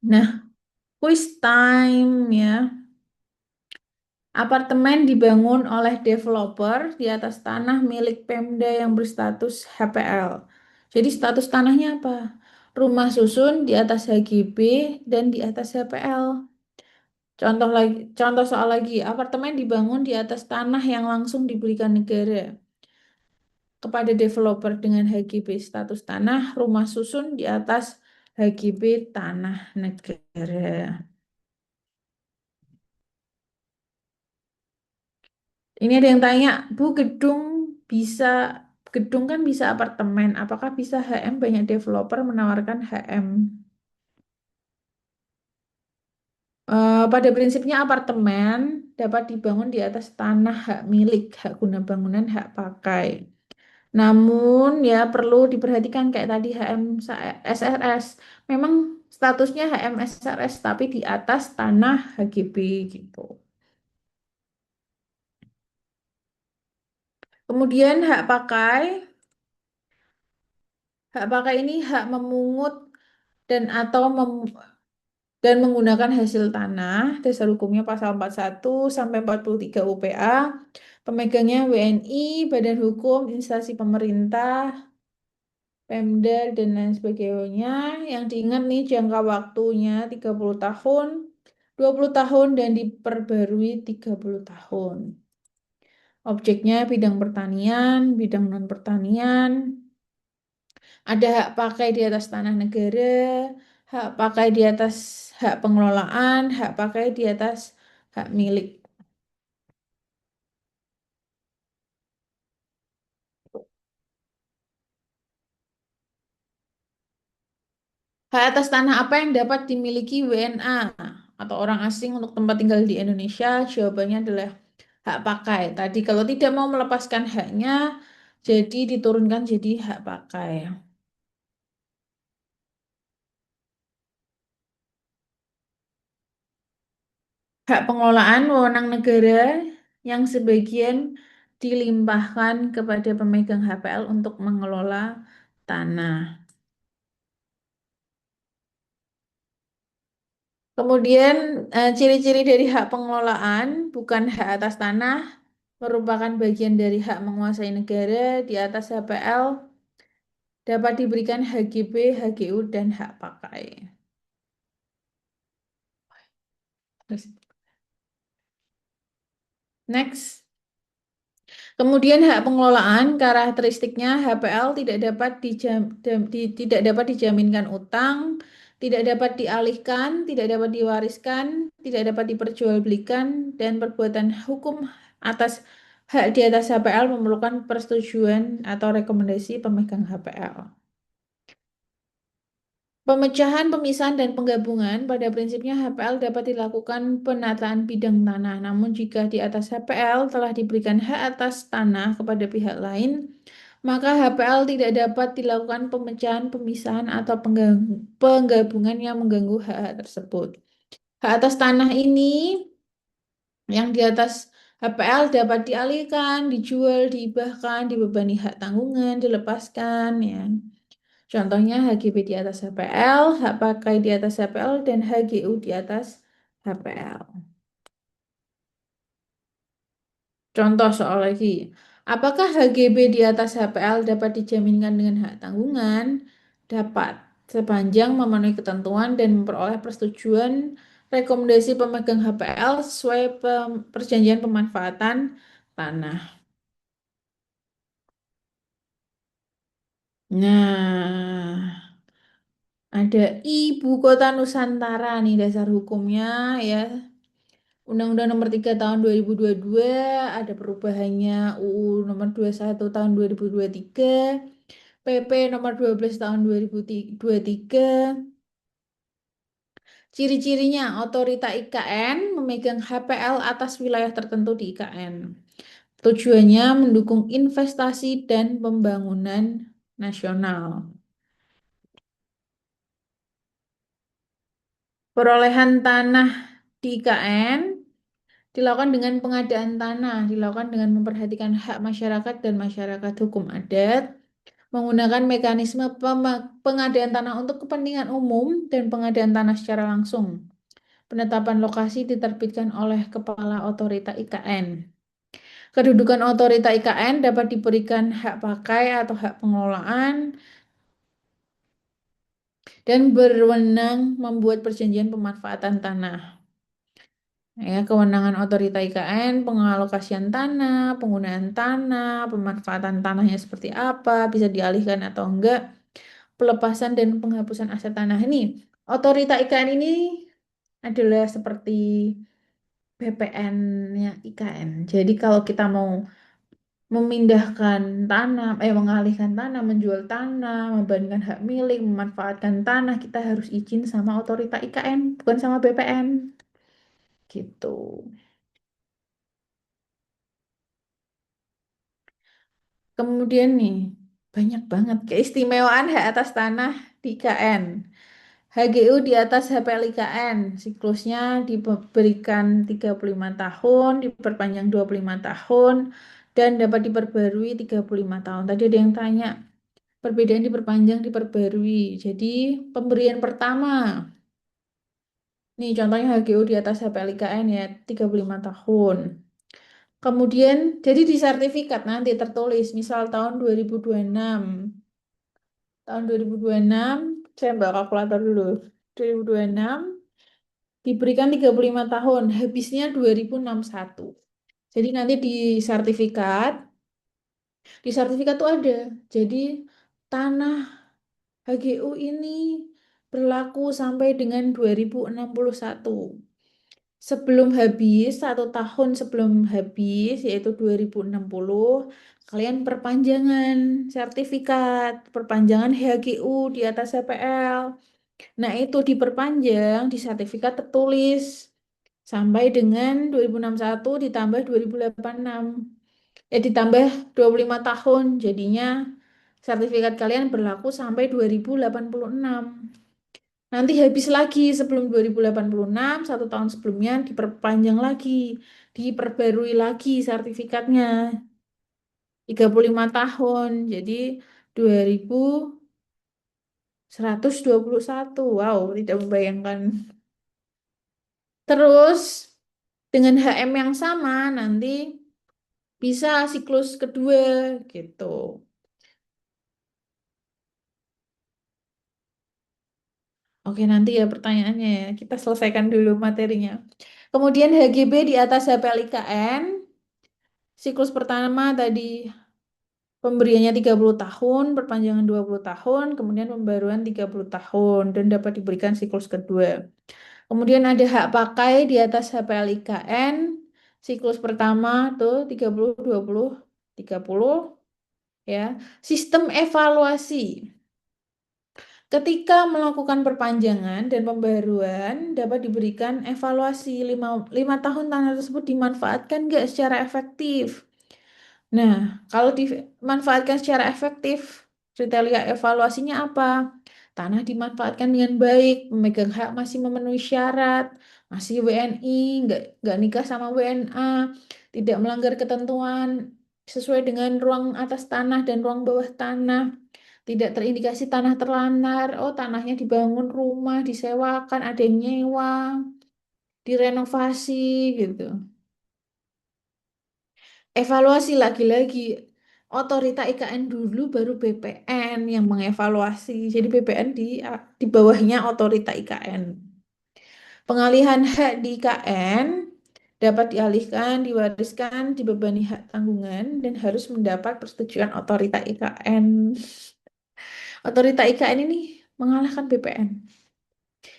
Nah, quiz time ya. Apartemen dibangun oleh developer di atas tanah milik Pemda yang berstatus HPL. Jadi status tanahnya apa? Rumah susun di atas HGB dan di atas HPL. Contoh soal lagi, apartemen dibangun di atas tanah yang langsung diberikan negara kepada developer dengan HGB status tanah, rumah susun di atas HGB tanah negara. Ini ada yang tanya, Bu, bisa, gedung kan bisa apartemen, apakah bisa HM banyak developer menawarkan HM? Pada prinsipnya apartemen dapat dibangun di atas tanah hak milik, hak guna bangunan, hak pakai. Namun ya perlu diperhatikan kayak tadi SRS. Memang statusnya HM SRS tapi di atas tanah HGB gitu. Kemudian hak pakai ini hak memungut dan atau dan menggunakan hasil tanah. Dasar hukumnya pasal 41 sampai 43 UPA. Pemegangnya WNI, Badan Hukum, instansi pemerintah, Pemda, dan lain sebagainya. Yang diingat nih jangka waktunya 30 tahun, 20 tahun, dan diperbarui 30 tahun. Objeknya bidang pertanian, bidang non-pertanian. Ada hak pakai di atas tanah negara, hak pakai di atas hak pengelolaan, hak pakai di atas hak milik. Hak atas tanah apa yang dapat dimiliki WNA atau orang asing untuk tempat tinggal di Indonesia? Jawabannya adalah hak pakai. Tadi kalau tidak mau melepaskan haknya, jadi diturunkan jadi hak pakai. Hak pengelolaan wewenang negara yang sebagian dilimpahkan kepada pemegang HPL untuk mengelola tanah. Kemudian ciri-ciri dari hak pengelolaan bukan hak atas tanah, merupakan bagian dari hak menguasai negara di atas HPL, dapat diberikan HGB, HGU, dan hak pakai. Terus, next. Kemudian hak pengelolaan karakteristiknya HPL tidak dapat dijaminkan utang, tidak dapat dialihkan, tidak dapat diwariskan, tidak dapat diperjualbelikan, dan perbuatan hukum atas hak di atas HPL memerlukan persetujuan atau rekomendasi pemegang HPL. Pemecahan, pemisahan, dan penggabungan pada prinsipnya HPL dapat dilakukan penataan bidang tanah. Namun jika di atas HPL telah diberikan hak atas tanah kepada pihak lain, maka HPL tidak dapat dilakukan pemecahan, pemisahan, atau penggabungan yang mengganggu hak-hak tersebut. Hak atas tanah ini yang di atas HPL dapat dialihkan, dijual, dihibahkan, dibebani hak tanggungan, dilepaskan, ya. Contohnya HGB di atas HPL, hak pakai di atas HPL, dan HGU di atas HPL. Contoh soal lagi. Apakah HGB di atas HPL dapat dijaminkan dengan hak tanggungan? Dapat, sepanjang memenuhi ketentuan dan memperoleh persetujuan rekomendasi pemegang HPL sesuai perjanjian pemanfaatan tanah. Nah, ada Ibu Kota Nusantara nih dasar hukumnya ya. Undang-Undang Nomor 3 Tahun 2022, ada perubahannya UU Nomor 21 Tahun 2023, PP Nomor 12 Tahun 2023. Ciri-cirinya, otorita IKN memegang HPL atas wilayah tertentu di IKN. Tujuannya mendukung investasi dan pembangunan nasional. Perolehan tanah di IKN dilakukan dengan pengadaan tanah, dilakukan dengan memperhatikan hak masyarakat dan masyarakat hukum adat, menggunakan mekanisme pengadaan tanah untuk kepentingan umum dan pengadaan tanah secara langsung. Penetapan lokasi diterbitkan oleh Kepala Otorita IKN. Kedudukan otorita IKN dapat diberikan hak pakai atau hak pengelolaan dan berwenang membuat perjanjian pemanfaatan tanah. Ya, kewenangan otorita IKN, pengalokasian tanah, penggunaan tanah, pemanfaatan tanahnya seperti apa, bisa dialihkan atau enggak, pelepasan dan penghapusan aset tanah ini. Otorita IKN ini adalah seperti BPN-nya IKN. Jadi kalau kita mau memindahkan tanah, mengalihkan tanah, menjual tanah, membandingkan hak milik, memanfaatkan tanah, kita harus izin sama otorita IKN, bukan sama BPN. Gitu. Kemudian nih, banyak banget keistimewaan hak atas tanah di IKN. HGU di atas HPL IKN, siklusnya diberikan 35 tahun, diperpanjang 25 tahun, dan dapat diperbarui 35 tahun. Tadi ada yang tanya, perbedaan diperpanjang, diperbarui. Jadi, pemberian pertama, nih contohnya HGU di atas HPL IKN ya, 35 tahun. Kemudian, jadi di sertifikat nanti tertulis, misal tahun 2026. Tahun 2026, saya bawa kalkulator dulu. 2026 diberikan 35 tahun, habisnya 2061. Jadi nanti di sertifikat tuh ada. Jadi tanah HGU ini berlaku sampai dengan 2061. Sebelum habis, 1 tahun sebelum habis, yaitu 2060, kalian perpanjangan sertifikat, perpanjangan HGU di atas HPL. Nah, itu diperpanjang di sertifikat tertulis sampai dengan 2061 ditambah 2086. Ditambah 25 tahun. Jadinya sertifikat kalian berlaku sampai 2086. Nanti habis lagi sebelum 2086, 1 tahun sebelumnya diperpanjang lagi, diperbarui lagi sertifikatnya 35 tahun. Jadi 2121. Wow, tidak membayangkan. Terus dengan HM yang sama nanti bisa siklus kedua gitu. Oke, nanti ya pertanyaannya ya. Kita selesaikan dulu materinya. Kemudian HGB di atas HPL IKN. Siklus pertama tadi pemberiannya 30 tahun, perpanjangan 20 tahun, kemudian pembaruan 30 tahun dan dapat diberikan siklus kedua. Kemudian ada hak pakai di atas HPL IKN. Siklus pertama tuh 30 20 30 ya. Sistem evaluasi. Ketika melakukan perpanjangan dan pembaruan, dapat diberikan evaluasi 5 tahun tanah tersebut dimanfaatkan nggak secara efektif. Nah, kalau dimanfaatkan secara efektif, kriteria evaluasinya apa? Tanah dimanfaatkan dengan baik, memegang hak masih memenuhi syarat, masih WNI, nggak nikah sama WNA, tidak melanggar ketentuan sesuai dengan ruang atas tanah dan ruang bawah tanah, tidak terindikasi tanah terlantar, oh tanahnya dibangun rumah, disewakan, ada yang nyewa, direnovasi gitu. Evaluasi lagi-lagi otorita IKN dulu baru BPN yang mengevaluasi. Jadi BPN di bawahnya otorita IKN. Pengalihan hak di IKN dapat dialihkan, diwariskan, dibebani hak tanggungan dan harus mendapat persetujuan otorita IKN. Otorita IKN ini mengalahkan BPN.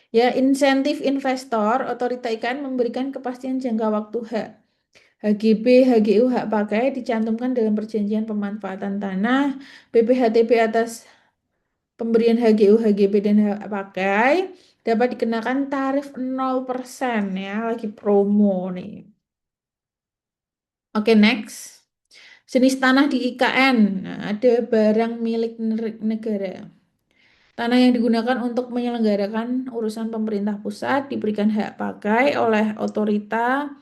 Ya, insentif investor, otorita IKN memberikan kepastian jangka waktu hak. HGB, HGU, hak pakai dicantumkan dalam perjanjian pemanfaatan tanah. BPHTB atas pemberian HGU, HGB, dan hak pakai dapat dikenakan tarif 0% ya, lagi promo nih. Oke, next. Jenis tanah di IKN. Nah, ada barang milik negara. Tanah yang digunakan untuk menyelenggarakan urusan pemerintah pusat diberikan hak pakai oleh otorita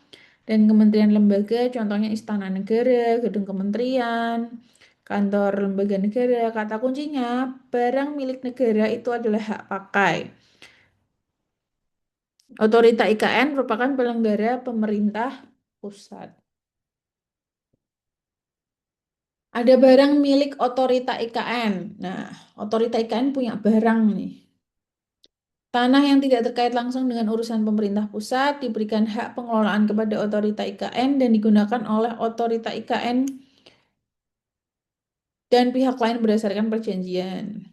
dan kementerian lembaga, contohnya Istana Negara, gedung kementerian, kantor lembaga negara. Kata kuncinya, barang milik negara itu adalah hak pakai. Otorita IKN merupakan penyelenggara pemerintah pusat. Ada barang milik otorita IKN. Nah, otorita IKN punya barang nih. Tanah yang tidak terkait langsung dengan urusan pemerintah pusat diberikan hak pengelolaan kepada otorita IKN dan digunakan oleh otorita IKN dan pihak lain berdasarkan perjanjian.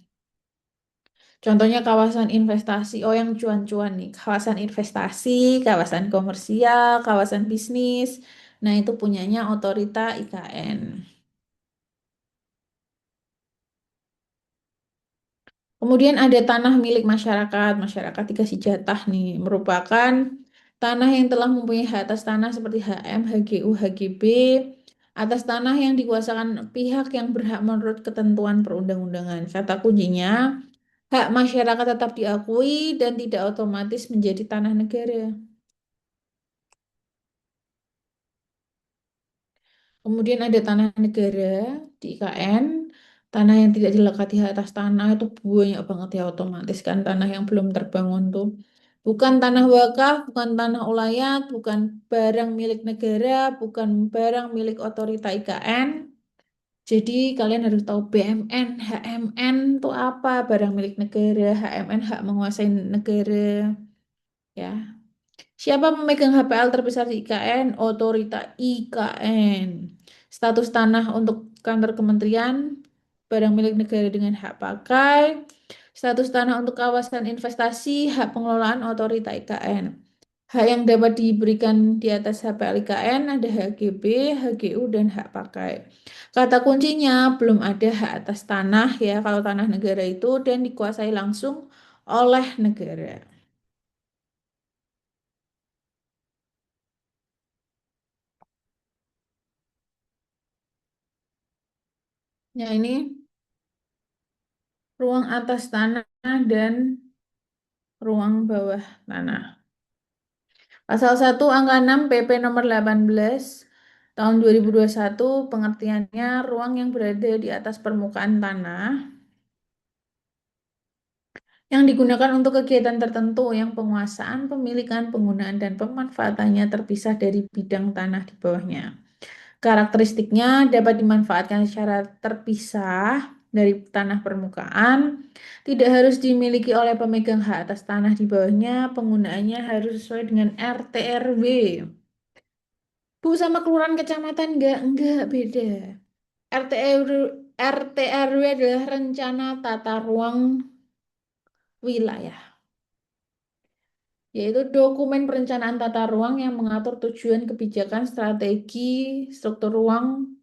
Contohnya kawasan investasi, oh yang cuan-cuan nih, kawasan investasi, kawasan komersial, kawasan bisnis. Nah, itu punyanya otorita IKN. Kemudian ada tanah milik masyarakat. Masyarakat dikasih jatah nih, merupakan tanah yang telah mempunyai hak atas tanah seperti HM, HGU, HGB, atas tanah yang dikuasakan pihak yang berhak menurut ketentuan perundang-undangan. Kata kuncinya, hak masyarakat tetap diakui dan tidak otomatis menjadi tanah negara. Kemudian ada tanah negara di IKN, tanah yang tidak dilekati hak atas tanah itu banyak banget ya otomatis kan tanah yang belum terbangun tuh. Bukan tanah wakaf, bukan tanah ulayat, bukan barang milik negara, bukan barang milik otorita IKN. Jadi kalian harus tahu BMN, HMN itu apa? Barang milik negara, HMN hak menguasai negara, ya. Siapa pemegang HPL terbesar di IKN? Otorita IKN. Status tanah untuk kantor kementerian, barang milik negara dengan hak pakai. Status tanah untuk kawasan investasi, hak pengelolaan otorita IKN. Hak yang dapat diberikan di atas HPL IKN ada HGB, HGU, dan hak pakai. Kata kuncinya belum ada hak atas tanah ya kalau tanah negara itu dan dikuasai langsung oleh negara. Ya ini ruang atas tanah dan ruang bawah tanah. Pasal 1 Angka 6 PP nomor 18 tahun 2021 pengertiannya ruang yang berada di atas permukaan tanah yang digunakan untuk kegiatan tertentu yang penguasaan, pemilikan, penggunaan, dan pemanfaatannya terpisah dari bidang tanah di bawahnya. Karakteristiknya dapat dimanfaatkan secara terpisah dari tanah permukaan, tidak harus dimiliki oleh pemegang hak atas tanah di bawahnya, penggunaannya harus sesuai dengan RT RW. Bu sama kelurahan kecamatan enggak beda. RT RW, RT RW adalah rencana tata ruang wilayah, yaitu dokumen perencanaan tata ruang yang mengatur tujuan kebijakan strategi struktur ruang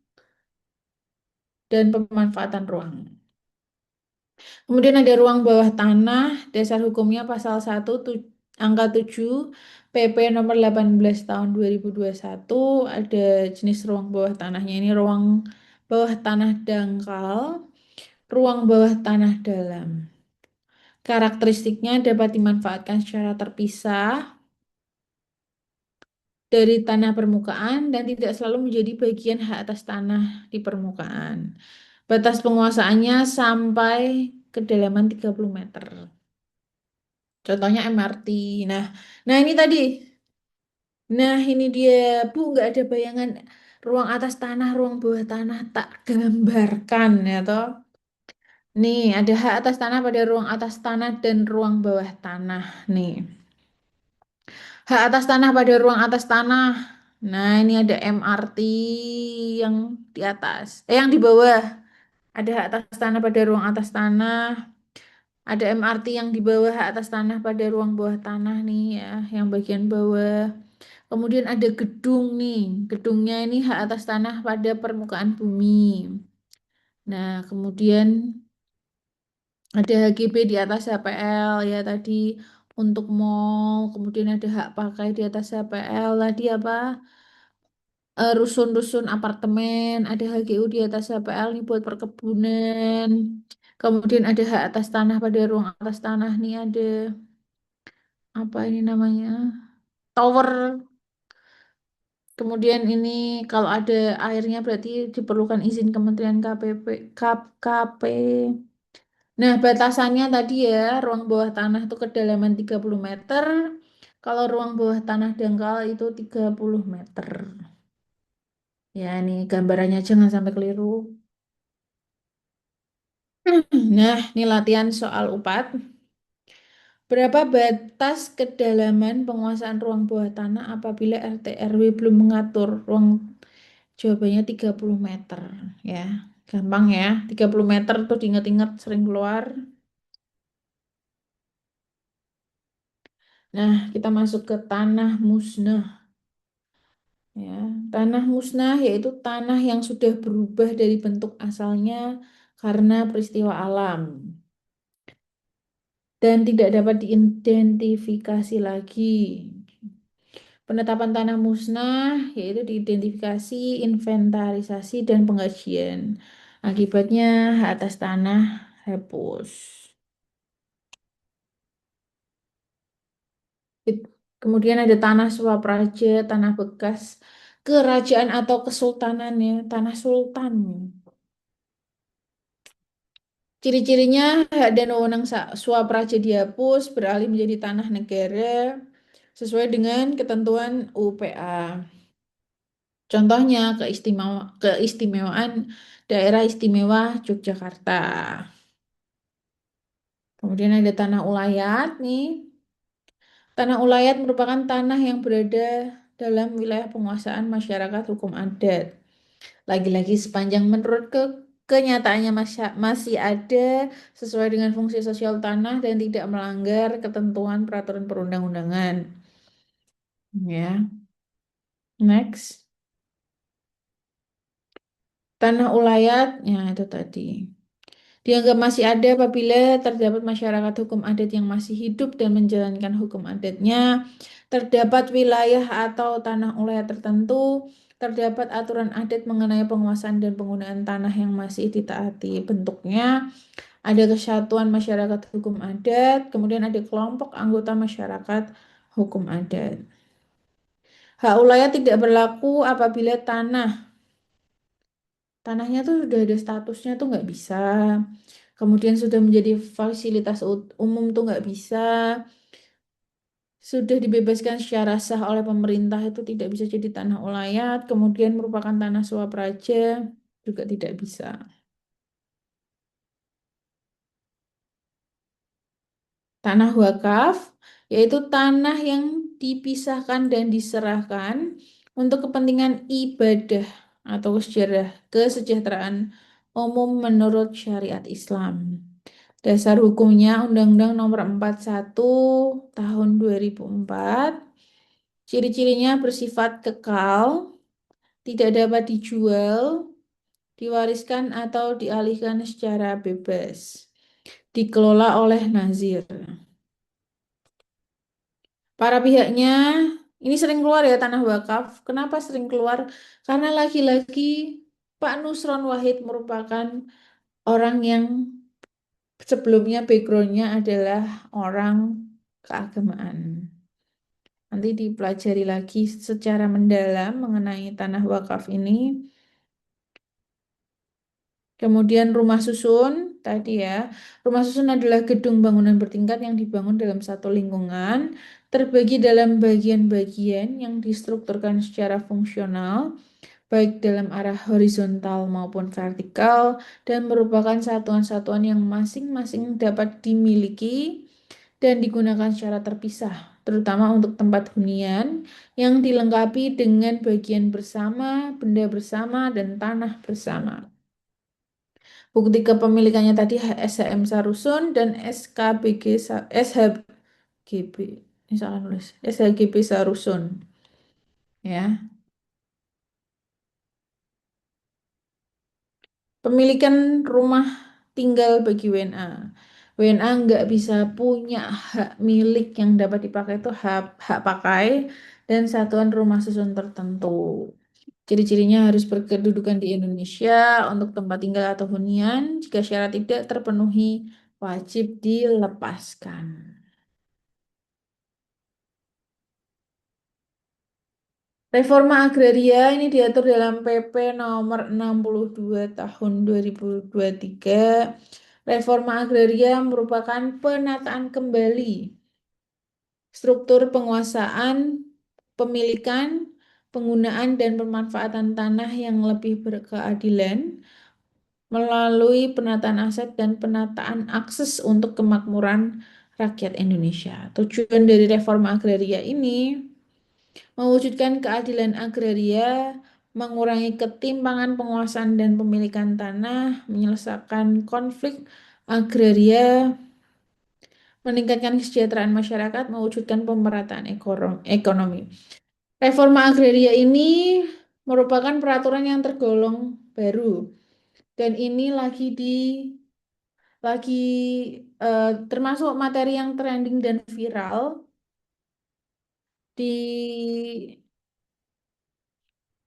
dan pemanfaatan ruang. Kemudian ada ruang bawah tanah, dasar hukumnya pasal 1 angka 7 PP nomor 18 tahun 2021 ada jenis ruang bawah tanahnya ini ruang bawah tanah dangkal, ruang bawah tanah dalam. Karakteristiknya dapat dimanfaatkan secara terpisah dari tanah permukaan dan tidak selalu menjadi bagian hak atas tanah di permukaan. Batas penguasaannya sampai kedalaman 30 meter. Contohnya MRT. Nah, nah ini tadi. Nah, ini dia, Bu, nggak ada bayangan ruang atas tanah, ruang bawah tanah, tak gambarkan ya toh. Nih, ada hak atas tanah pada ruang atas tanah dan ruang bawah tanah. Nih, hak atas tanah pada ruang atas tanah. Nah, ini ada MRT yang di atas, yang di bawah. Ada hak atas tanah pada ruang atas tanah. Ada MRT yang di bawah hak atas tanah pada ruang bawah tanah nih ya, yang bagian bawah. Kemudian ada gedung nih. Gedungnya ini hak atas tanah pada permukaan bumi. Nah, kemudian ada HGB di atas HPL ya tadi untuk mall. Kemudian ada hak pakai di atas HPL tadi apa? Rusun-rusun apartemen. Ada HGU di atas HPL nih buat perkebunan. Kemudian ada hak atas tanah pada ruang atas tanah nih ada apa ini namanya? Tower. Kemudian ini kalau ada airnya berarti diperlukan izin Kementerian KPP, KP. Nah, batasannya tadi ya, ruang bawah tanah itu kedalaman 30 meter. Kalau ruang bawah tanah dangkal itu 30 meter. Ya, ini gambarannya jangan sampai keliru. Nah, ini latihan soal UPAD. Berapa batas kedalaman penguasaan ruang bawah tanah apabila RT RW belum mengatur ruang? Jawabannya 30 meter. Ya, gampang ya. 30 meter tuh diingat-ingat sering keluar. Nah, kita masuk ke tanah musnah. Ya, tanah musnah yaitu tanah yang sudah berubah dari bentuk asalnya karena peristiwa alam dan tidak dapat diidentifikasi lagi. Penetapan tanah musnah yaitu diidentifikasi, inventarisasi, dan pengkajian. Akibatnya hak atas tanah hapus. Kemudian ada tanah swapraja, tanah bekas kerajaan atau kesultanan ya, tanah sultan. Ciri-cirinya hak dan wewenang swapraja dihapus beralih menjadi tanah negara sesuai dengan ketentuan UPA. Contohnya keistimewaan daerah istimewa Yogyakarta. Kemudian ada tanah ulayat nih. Tanah ulayat merupakan tanah yang berada dalam wilayah penguasaan masyarakat hukum adat. Lagi-lagi sepanjang menurut kenyataannya masih ada sesuai dengan fungsi sosial tanah dan tidak melanggar ketentuan peraturan perundang-undangan. Ya, next. Tanah ulayat, ya itu tadi. Dianggap masih ada apabila terdapat masyarakat hukum adat yang masih hidup dan menjalankan hukum adatnya, terdapat wilayah atau tanah ulayat tertentu, terdapat aturan adat mengenai penguasaan dan penggunaan tanah yang masih ditaati bentuknya, ada kesatuan masyarakat hukum adat, kemudian ada kelompok anggota masyarakat hukum adat. Hak ulayat tidak berlaku apabila tanahnya tuh sudah ada statusnya tuh nggak bisa. Kemudian sudah menjadi fasilitas umum tuh nggak bisa. Sudah dibebaskan secara sah oleh pemerintah itu tidak bisa jadi tanah ulayat. Kemudian merupakan tanah swapraja juga tidak bisa. Tanah wakaf yaitu tanah yang dipisahkan dan diserahkan untuk kepentingan ibadah atau kesejahteraan umum menurut syariat Islam. Dasar hukumnya Undang-Undang Nomor 41 Tahun 2004. Ciri-cirinya bersifat kekal, tidak dapat dijual, diwariskan atau dialihkan secara bebas. Dikelola oleh nazir. Para pihaknya ini sering keluar ya tanah wakaf. Kenapa sering keluar? Karena lagi-lagi Pak Nusron Wahid merupakan orang yang sebelumnya backgroundnya adalah orang keagamaan. Nanti dipelajari lagi secara mendalam mengenai tanah wakaf ini. Kemudian rumah susun, tadi ya. Rumah susun adalah gedung bangunan bertingkat yang dibangun dalam satu lingkungan, terbagi dalam bagian-bagian yang distrukturkan secara fungsional, baik dalam arah horizontal maupun vertikal, dan merupakan satuan-satuan yang masing-masing dapat dimiliki dan digunakan secara terpisah, terutama untuk tempat hunian yang dilengkapi dengan bagian bersama, benda bersama, dan tanah bersama. Bukti kepemilikannya tadi SHM Sarusun dan SHGB. Ini salah nulis. SHGB Sarusun. Ya. Pemilikan rumah tinggal bagi WNA. WNA nggak bisa punya hak milik yang dapat dipakai itu hak pakai dan satuan rumah susun tertentu. Ciri-cirinya harus berkedudukan di Indonesia untuk tempat tinggal atau hunian. Jika syarat tidak terpenuhi, wajib dilepaskan. Reforma agraria ini diatur dalam PP nomor 62 tahun 2023. Reforma agraria merupakan penataan kembali struktur penguasaan, pemilikan, penggunaan dan pemanfaatan tanah yang lebih berkeadilan melalui penataan aset dan penataan akses untuk kemakmuran rakyat Indonesia. Tujuan dari reforma agraria ini mewujudkan keadilan agraria, mengurangi ketimpangan penguasaan dan pemilikan tanah, menyelesaikan konflik agraria, meningkatkan kesejahteraan masyarakat, mewujudkan pemerataan ekonomi. Reforma agraria ini merupakan peraturan yang tergolong baru dan ini lagi termasuk materi yang trending dan viral di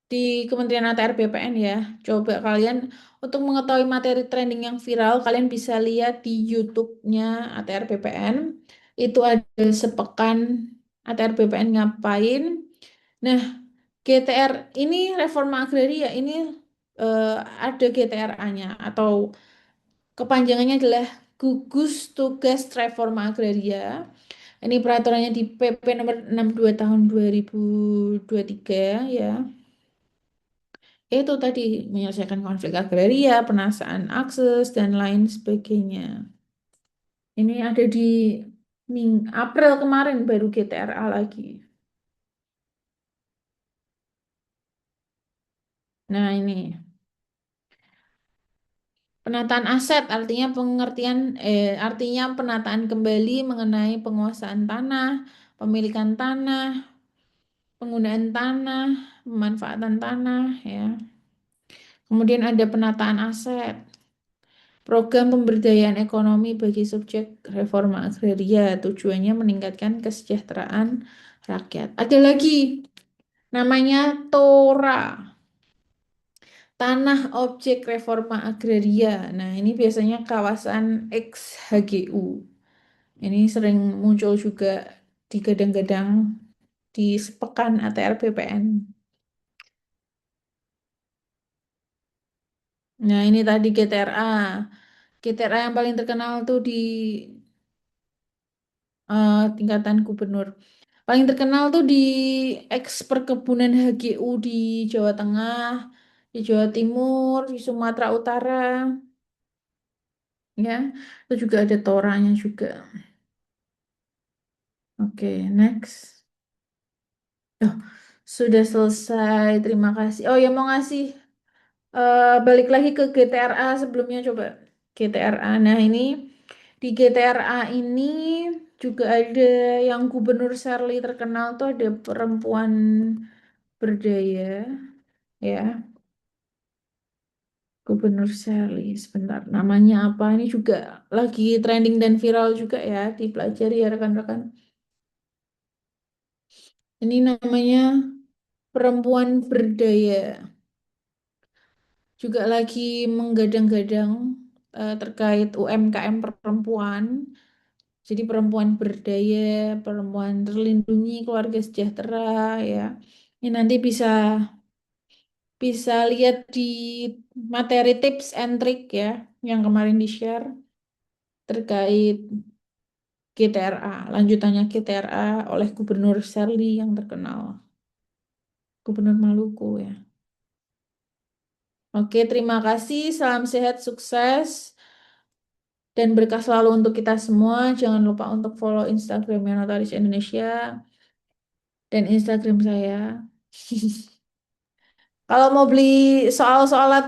di Kementerian ATR BPN ya. Coba kalian untuk mengetahui materi trending yang viral, kalian bisa lihat di YouTube-nya ATR BPN. Itu ada sepekan ATR BPN ngapain. Nah, GTR ini reforma agraria ini eh, ada GTRA-nya atau kepanjangannya adalah Gugus Tugas Reforma Agraria. Ini peraturannya di PP nomor 62 tahun 2023 ya. Itu tadi menyelesaikan konflik agraria, penataan akses, dan lain sebagainya. Ini ada di April kemarin baru GTRA lagi. Nah ini penataan aset artinya penataan kembali mengenai penguasaan tanah, pemilikan tanah, penggunaan tanah, pemanfaatan tanah ya. Kemudian ada penataan aset. Program pemberdayaan ekonomi bagi subjek reforma agraria tujuannya meningkatkan kesejahteraan rakyat. Ada lagi namanya TORA, Tanah Objek Reforma Agraria. Nah, ini biasanya kawasan ex-HGU. Ini sering muncul juga digadang-gadang di sepekan ATR BPN. Nah, ini tadi GTRA. GTRA yang paling terkenal tuh di tingkatan gubernur. Paling terkenal tuh di ex perkebunan HGU di Jawa Tengah, di Jawa Timur, di Sumatera Utara, ya. Itu juga ada toranya juga. Oke, next. Oh, sudah selesai. Terima kasih. Oh ya mau ngasih balik lagi ke GTRA sebelumnya coba. GTRA. Nah, ini di GTRA ini juga ada yang Gubernur Shirley terkenal tuh ada perempuan berdaya ya. Gubernur Shirley, sebentar, namanya apa? Ini juga lagi trending dan viral juga ya, dipelajari ya rekan-rekan. Ini namanya perempuan berdaya, juga lagi menggadang-gadang terkait UMKM perempuan. Jadi perempuan berdaya, perempuan terlindungi, keluarga sejahtera ya. Ini nanti bisa bisa lihat di materi tips and trick ya yang kemarin di-share terkait GTRA, lanjutannya GTRA oleh Gubernur Shirley yang terkenal, Gubernur Maluku ya. Oke, terima kasih, salam sehat, sukses, dan berkah selalu untuk kita semua. Jangan lupa untuk follow Instagramnya Notaris Indonesia dan Instagram saya. Kalau mau beli soal-soal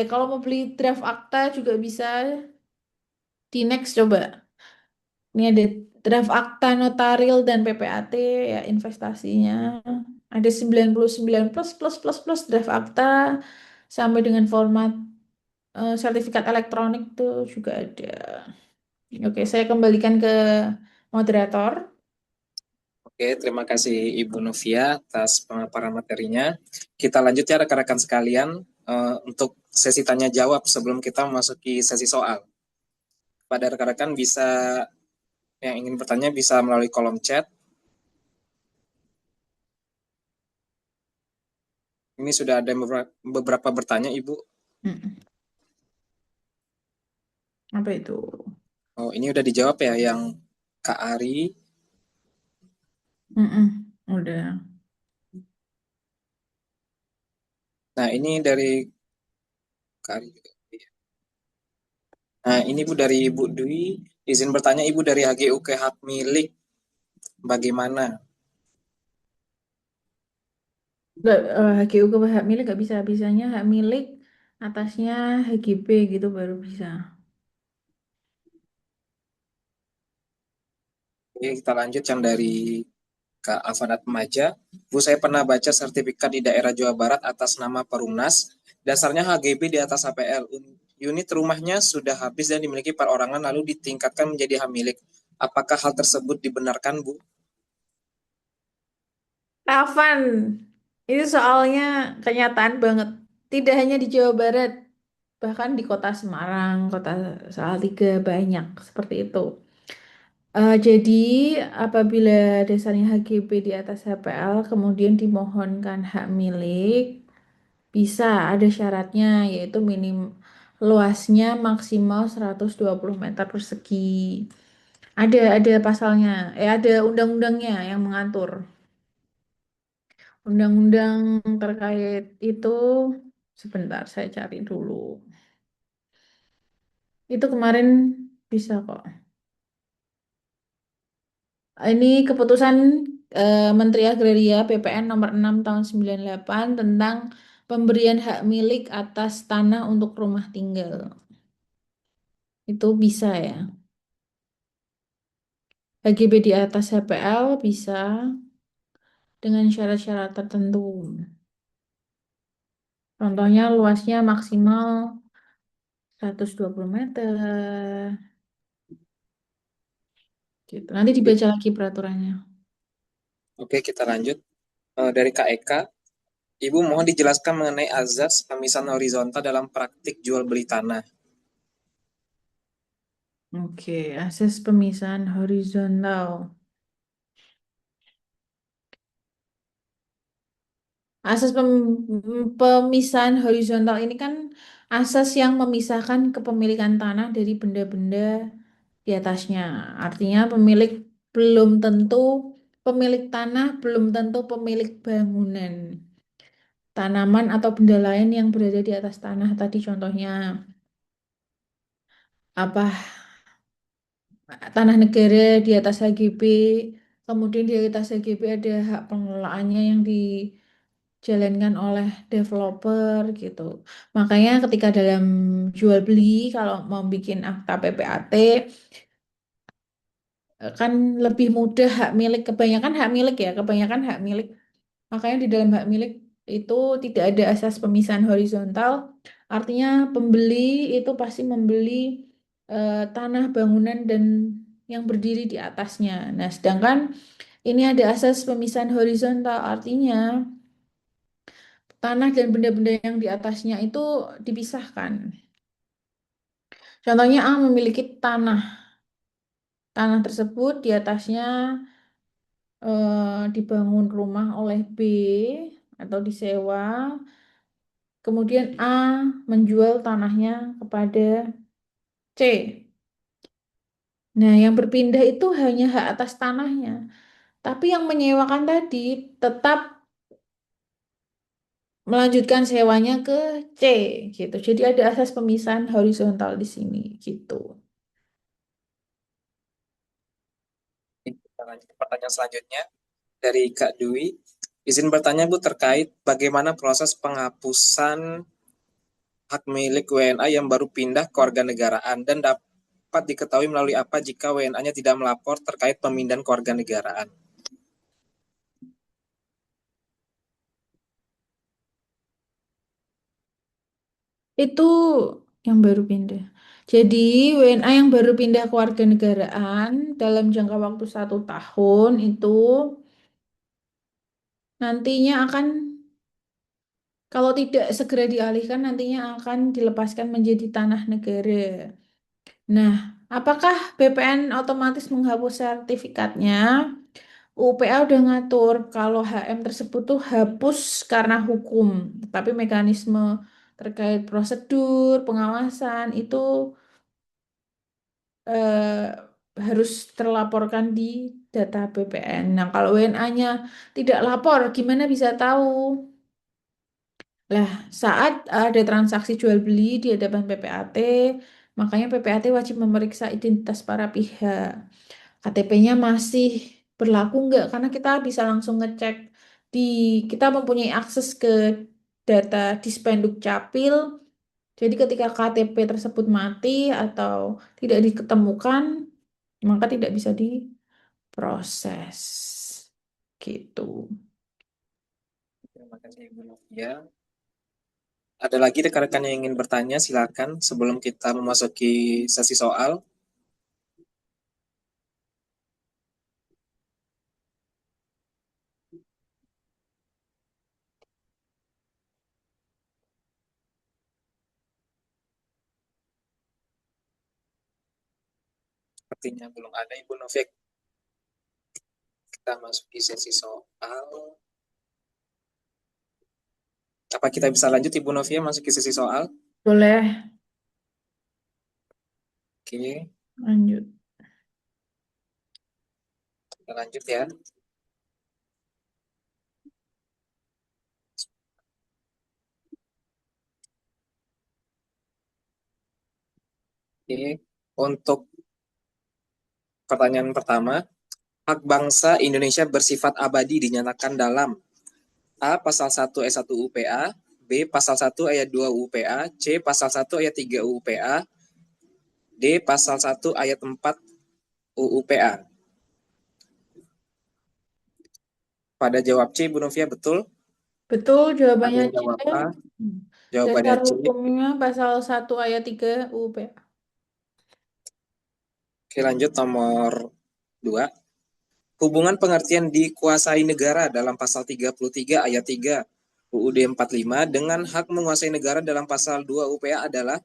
kalau mau beli draft akta juga bisa di next coba. Ini ada draft akta notaril dan PPAT ya investasinya. Ada 99 plus draft akta sampai dengan format sertifikat elektronik tuh juga ada. Oke, saya kembalikan ke moderator. Oke, terima kasih Ibu Novia atas pemaparan materinya. Kita lanjut ya rekan-rekan sekalian untuk sesi tanya jawab sebelum kita memasuki sesi soal. Pada rekan-rekan bisa yang ingin bertanya bisa melalui kolom chat. Ini sudah ada beberapa bertanya, Ibu. Mm-mm. Apa itu? Oh, ini udah dijawab ya yang Kak Ari, Mm-mm. Udah. Nah, ini dari Kak Ari juga. Nah, ini Bu dari Ibu Dwi. Izin bertanya Ibu dari HGUK hak milik bagaimana? Nggak, HGU ke hak milik nggak bisa. Bisanya hak milik atasnya HGB gitu baru bisa. Oke, kita lanjut yang dari Kak Avanat Maja. Bu, saya pernah baca sertifikat di daerah Jawa Barat atas nama Perumnas. Dasarnya HGB di atas HPL. Unit rumahnya sudah habis dan dimiliki perorangan lalu ditingkatkan menjadi hak milik. Apakah hal tersebut dibenarkan, Bu? Kapan? Itu soalnya kenyataan banget. Tidak hanya di Jawa Barat, bahkan di kota Semarang, kota Salatiga banyak seperti itu. Jadi apabila dasarnya HGB di atas HPL, kemudian dimohonkan hak milik, bisa ada syaratnya, yaitu minim luasnya maksimal 120 meter persegi. Ada pasalnya, ada undang-undangnya yang mengatur. Undang-undang terkait itu, sebentar saya cari dulu. Itu kemarin bisa kok. Ini keputusan Menteri Agraria BPN nomor 6 tahun 98 tentang pemberian hak milik atas tanah untuk rumah tinggal. Itu bisa ya. HGB di atas HPL bisa dengan syarat-syarat tertentu. Contohnya luasnya maksimal 120 meter. Gitu. Nanti dibaca lagi peraturannya. Oke, kita lanjut. Dari Kak Eka. Ibu mohon dijelaskan mengenai azas pemisahan horizontal dalam praktik jual beli tanah. Oke, akses pemisahan horizontal. Pemisahan horizontal ini kan asas yang memisahkan kepemilikan tanah dari benda-benda di atasnya. Artinya belum tentu pemilik tanah, belum tentu pemilik bangunan, tanaman atau benda lain yang berada di atas tanah tadi contohnya apa tanah negara di atas HGB, kemudian di atas HGB ada hak pengelolaannya yang dijalankan oleh developer gitu. Makanya ketika dalam jual beli kalau mau bikin akta PPAT kan lebih mudah hak milik kebanyakan hak milik ya, kebanyakan hak milik. Makanya di dalam hak milik itu tidak ada asas pemisahan horizontal. Artinya pembeli itu pasti membeli tanah, bangunan dan yang berdiri di atasnya. Nah, sedangkan ini ada asas pemisahan horizontal, artinya tanah dan benda-benda yang di atasnya itu dipisahkan. Contohnya A memiliki tanah. Tanah tersebut di atasnya dibangun rumah oleh B atau disewa. Kemudian A menjual tanahnya kepada C. Nah, yang berpindah itu hanya hak atas tanahnya. Tapi yang menyewakan tadi tetap melanjutkan sewanya ke C gitu. Jadi ada asas pemisahan horizontal di sini gitu. Kita lanjut ke pertanyaan selanjutnya dari Kak Dwi. Izin bertanya Bu terkait bagaimana proses penghapusan hak milik WNA yang baru pindah ke warga negaraan dan dapat diketahui melalui apa jika WNA-nya tidak melapor terkait pemindahan ke warga negaraan. Itu yang baru pindah. Jadi WNA yang baru pindah ke warga negaraan dalam jangka waktu 1 tahun itu nantinya akan kalau tidak segera dialihkan nantinya akan dilepaskan menjadi tanah negara. Nah, apakah BPN otomatis menghapus sertifikatnya? UPA udah ngatur kalau HM tersebut tuh hapus karena hukum, tapi mekanisme terkait prosedur pengawasan itu harus terlaporkan di data BPN. Nah, kalau WNA-nya tidak lapor, gimana bisa tahu? Lah, saat ada transaksi jual beli di hadapan PPAT, makanya PPAT wajib memeriksa identitas para pihak. KTP-nya masih berlaku nggak? Karena kita bisa langsung ngecek di, kita mempunyai akses ke data Dispenduk Capil. Jadi ketika KTP tersebut mati atau tidak diketemukan, maka tidak bisa diproses. Gitu. Terima kasih Ibu Novia. Ada lagi rekan-rekan yang ingin bertanya, silakan sebelum kita memasuki sesi soal. Sepertinya belum ada Ibu Novia. Kita masuki sesi soal. Apa kita bisa lanjut Ibu Novia masuki sesi soal? Boleh Oke, lanjut. kita lanjut ya. Oke, untuk pertanyaan pertama, hak bangsa Indonesia bersifat abadi dinyatakan dalam A. Pasal 1 ayat 1 UPA, B. Pasal 1 ayat 2 UPA, C. Pasal 1 ayat 3 UPA, D. Pasal 1 ayat 4 UUPA. Pada jawab C, Bu Novia, betul? Betul, Ada jawabannya yang C. jawab A, Hmm. jawabannya Dasar C. hukumnya pasal 1 ayat 3 UU. Oke, lanjut nomor 2. Hubungan pengertian dikuasai negara dalam pasal 33 ayat 3 UUD 45 dengan hak menguasai negara dalam pasal 2 UPA adalah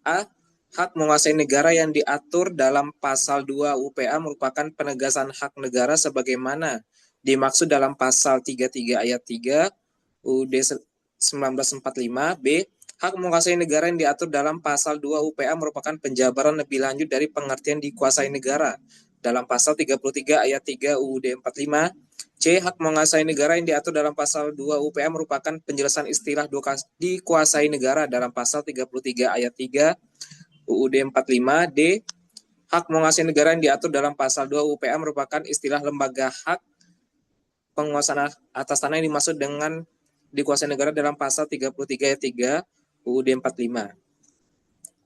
A. Hak menguasai negara yang diatur dalam pasal 2 UPA merupakan penegasan hak negara sebagaimana dimaksud dalam pasal 33 ayat 3 UUD 1945. B. Hak menguasai negara yang diatur dalam pasal 2 UPA merupakan penjabaran lebih lanjut dari pengertian dikuasai negara dalam pasal 33 ayat 3 UUD 45. C. Hak menguasai negara yang diatur dalam pasal 2 UPA merupakan penjelasan istilah dikuasai negara dalam pasal 33 ayat 3 UUD 45. D. Hak menguasai negara yang diatur dalam pasal 2 UPA merupakan istilah lembaga hak penguasaan atas tanah yang dimaksud dengan dikuasai negara dalam pasal 33 ayat 3 UUD 45.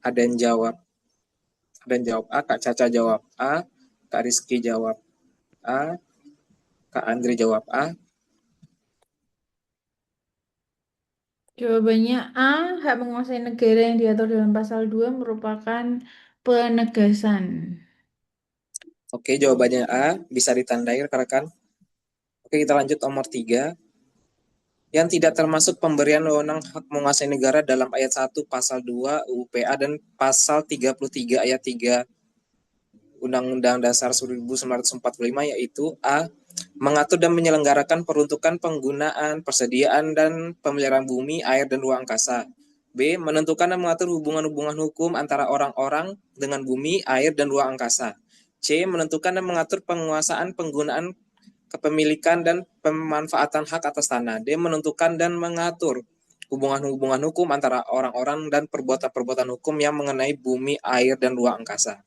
Ada yang jawab. Ada yang jawab A, Kak Caca jawab A, Kak Rizky jawab A, Kak Andri jawab A. Jawabannya A, hak menguasai negara yang diatur dalam pasal 2 merupakan penegasan. Oke, jawabannya A, bisa ditandai rekan-rekan. Oke, kita lanjut nomor 3. Yang tidak termasuk pemberian wewenang hak menguasai negara dalam ayat 1 pasal 2 UPA dan pasal 33 ayat 3 Undang-Undang Dasar 1945, yaitu A. Mengatur dan menyelenggarakan peruntukan penggunaan, persediaan, dan pemeliharaan bumi, air, dan ruang angkasa. B. Menentukan dan mengatur hubungan-hubungan hukum antara orang-orang dengan bumi, air, dan ruang angkasa. C. Menentukan dan mengatur penguasaan, penggunaan, kepemilikan, dan pemanfaatan hak atas tanah. D. Menentukan dan mengatur hubungan-hubungan hukum antara orang-orang dan perbuatan-perbuatan hukum yang mengenai bumi, air, dan ruang angkasa.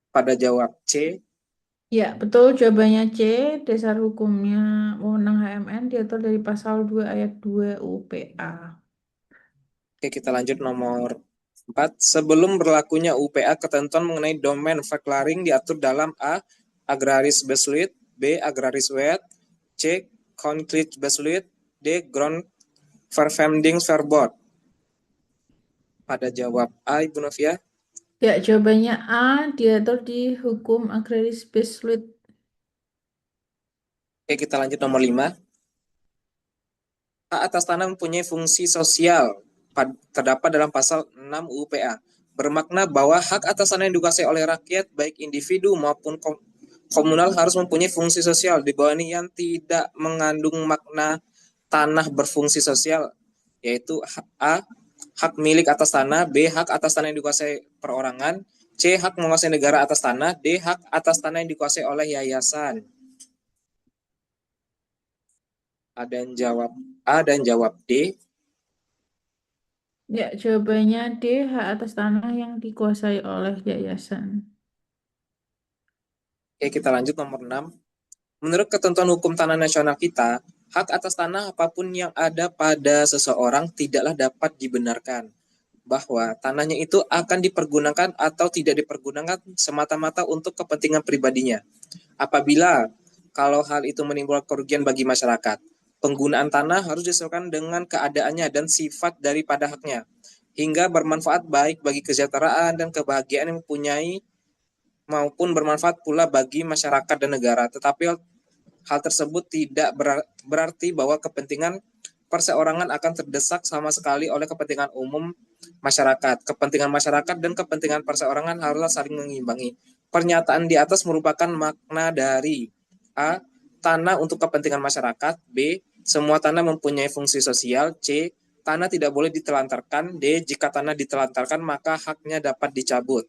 Pada jawab C. Ya, betul jawabannya C. Dasar hukumnya wewenang HMN diatur dari pasal 2 ayat 2 UPA. Oke, kita lanjut nomor 4. Sebelum berlakunya UPA, ketentuan mengenai domain verklaring diatur dalam A. Agraris Besluit, B. Agraris Wet, C. Concrete Besluit, D. Ground Vervemdings Verbod. Pada jawab A, Ibu Novia. Ya, jawabannya A, diatur di hukum agraris Besluit. Oke, kita lanjut nomor 5. Hak atas tanah mempunyai fungsi sosial terdapat dalam pasal 6 UPA. Bermakna bahwa hak atas tanah yang dikuasai oleh rakyat, baik individu maupun komunal, harus mempunyai fungsi sosial. Di bawah ini yang tidak mengandung makna tanah berfungsi sosial, yaitu A. hak milik atas tanah, B. hak atas tanah yang dikuasai perorangan, C. hak menguasai negara atas tanah, D. hak atas tanah yang dikuasai oleh yayasan. Ada yang jawab A dan jawab D. Ya, jawabannya D, hak atas tanah yang dikuasai oleh yayasan. Oke, kita lanjut nomor 6. Menurut ketentuan hukum tanah nasional kita, hak atas tanah apapun yang ada pada seseorang tidaklah dapat dibenarkan bahwa tanahnya itu akan dipergunakan atau tidak dipergunakan semata-mata untuk kepentingan pribadinya. Apabila kalau hal itu menimbulkan kerugian bagi masyarakat, penggunaan tanah harus disesuaikan dengan keadaannya dan sifat daripada haknya, hingga bermanfaat baik bagi kesejahteraan dan kebahagiaan yang mempunyai maupun bermanfaat pula bagi masyarakat dan negara. Tetapi hal tersebut tidak berarti bahwa kepentingan perseorangan akan terdesak sama sekali oleh kepentingan umum masyarakat. Kepentingan masyarakat dan kepentingan perseorangan haruslah saling mengimbangi. Pernyataan di atas merupakan makna dari A. Tanah untuk kepentingan masyarakat. B. Semua tanah mempunyai fungsi sosial. C. Tanah tidak boleh ditelantarkan. D. Jika tanah ditelantarkan maka haknya dapat dicabut.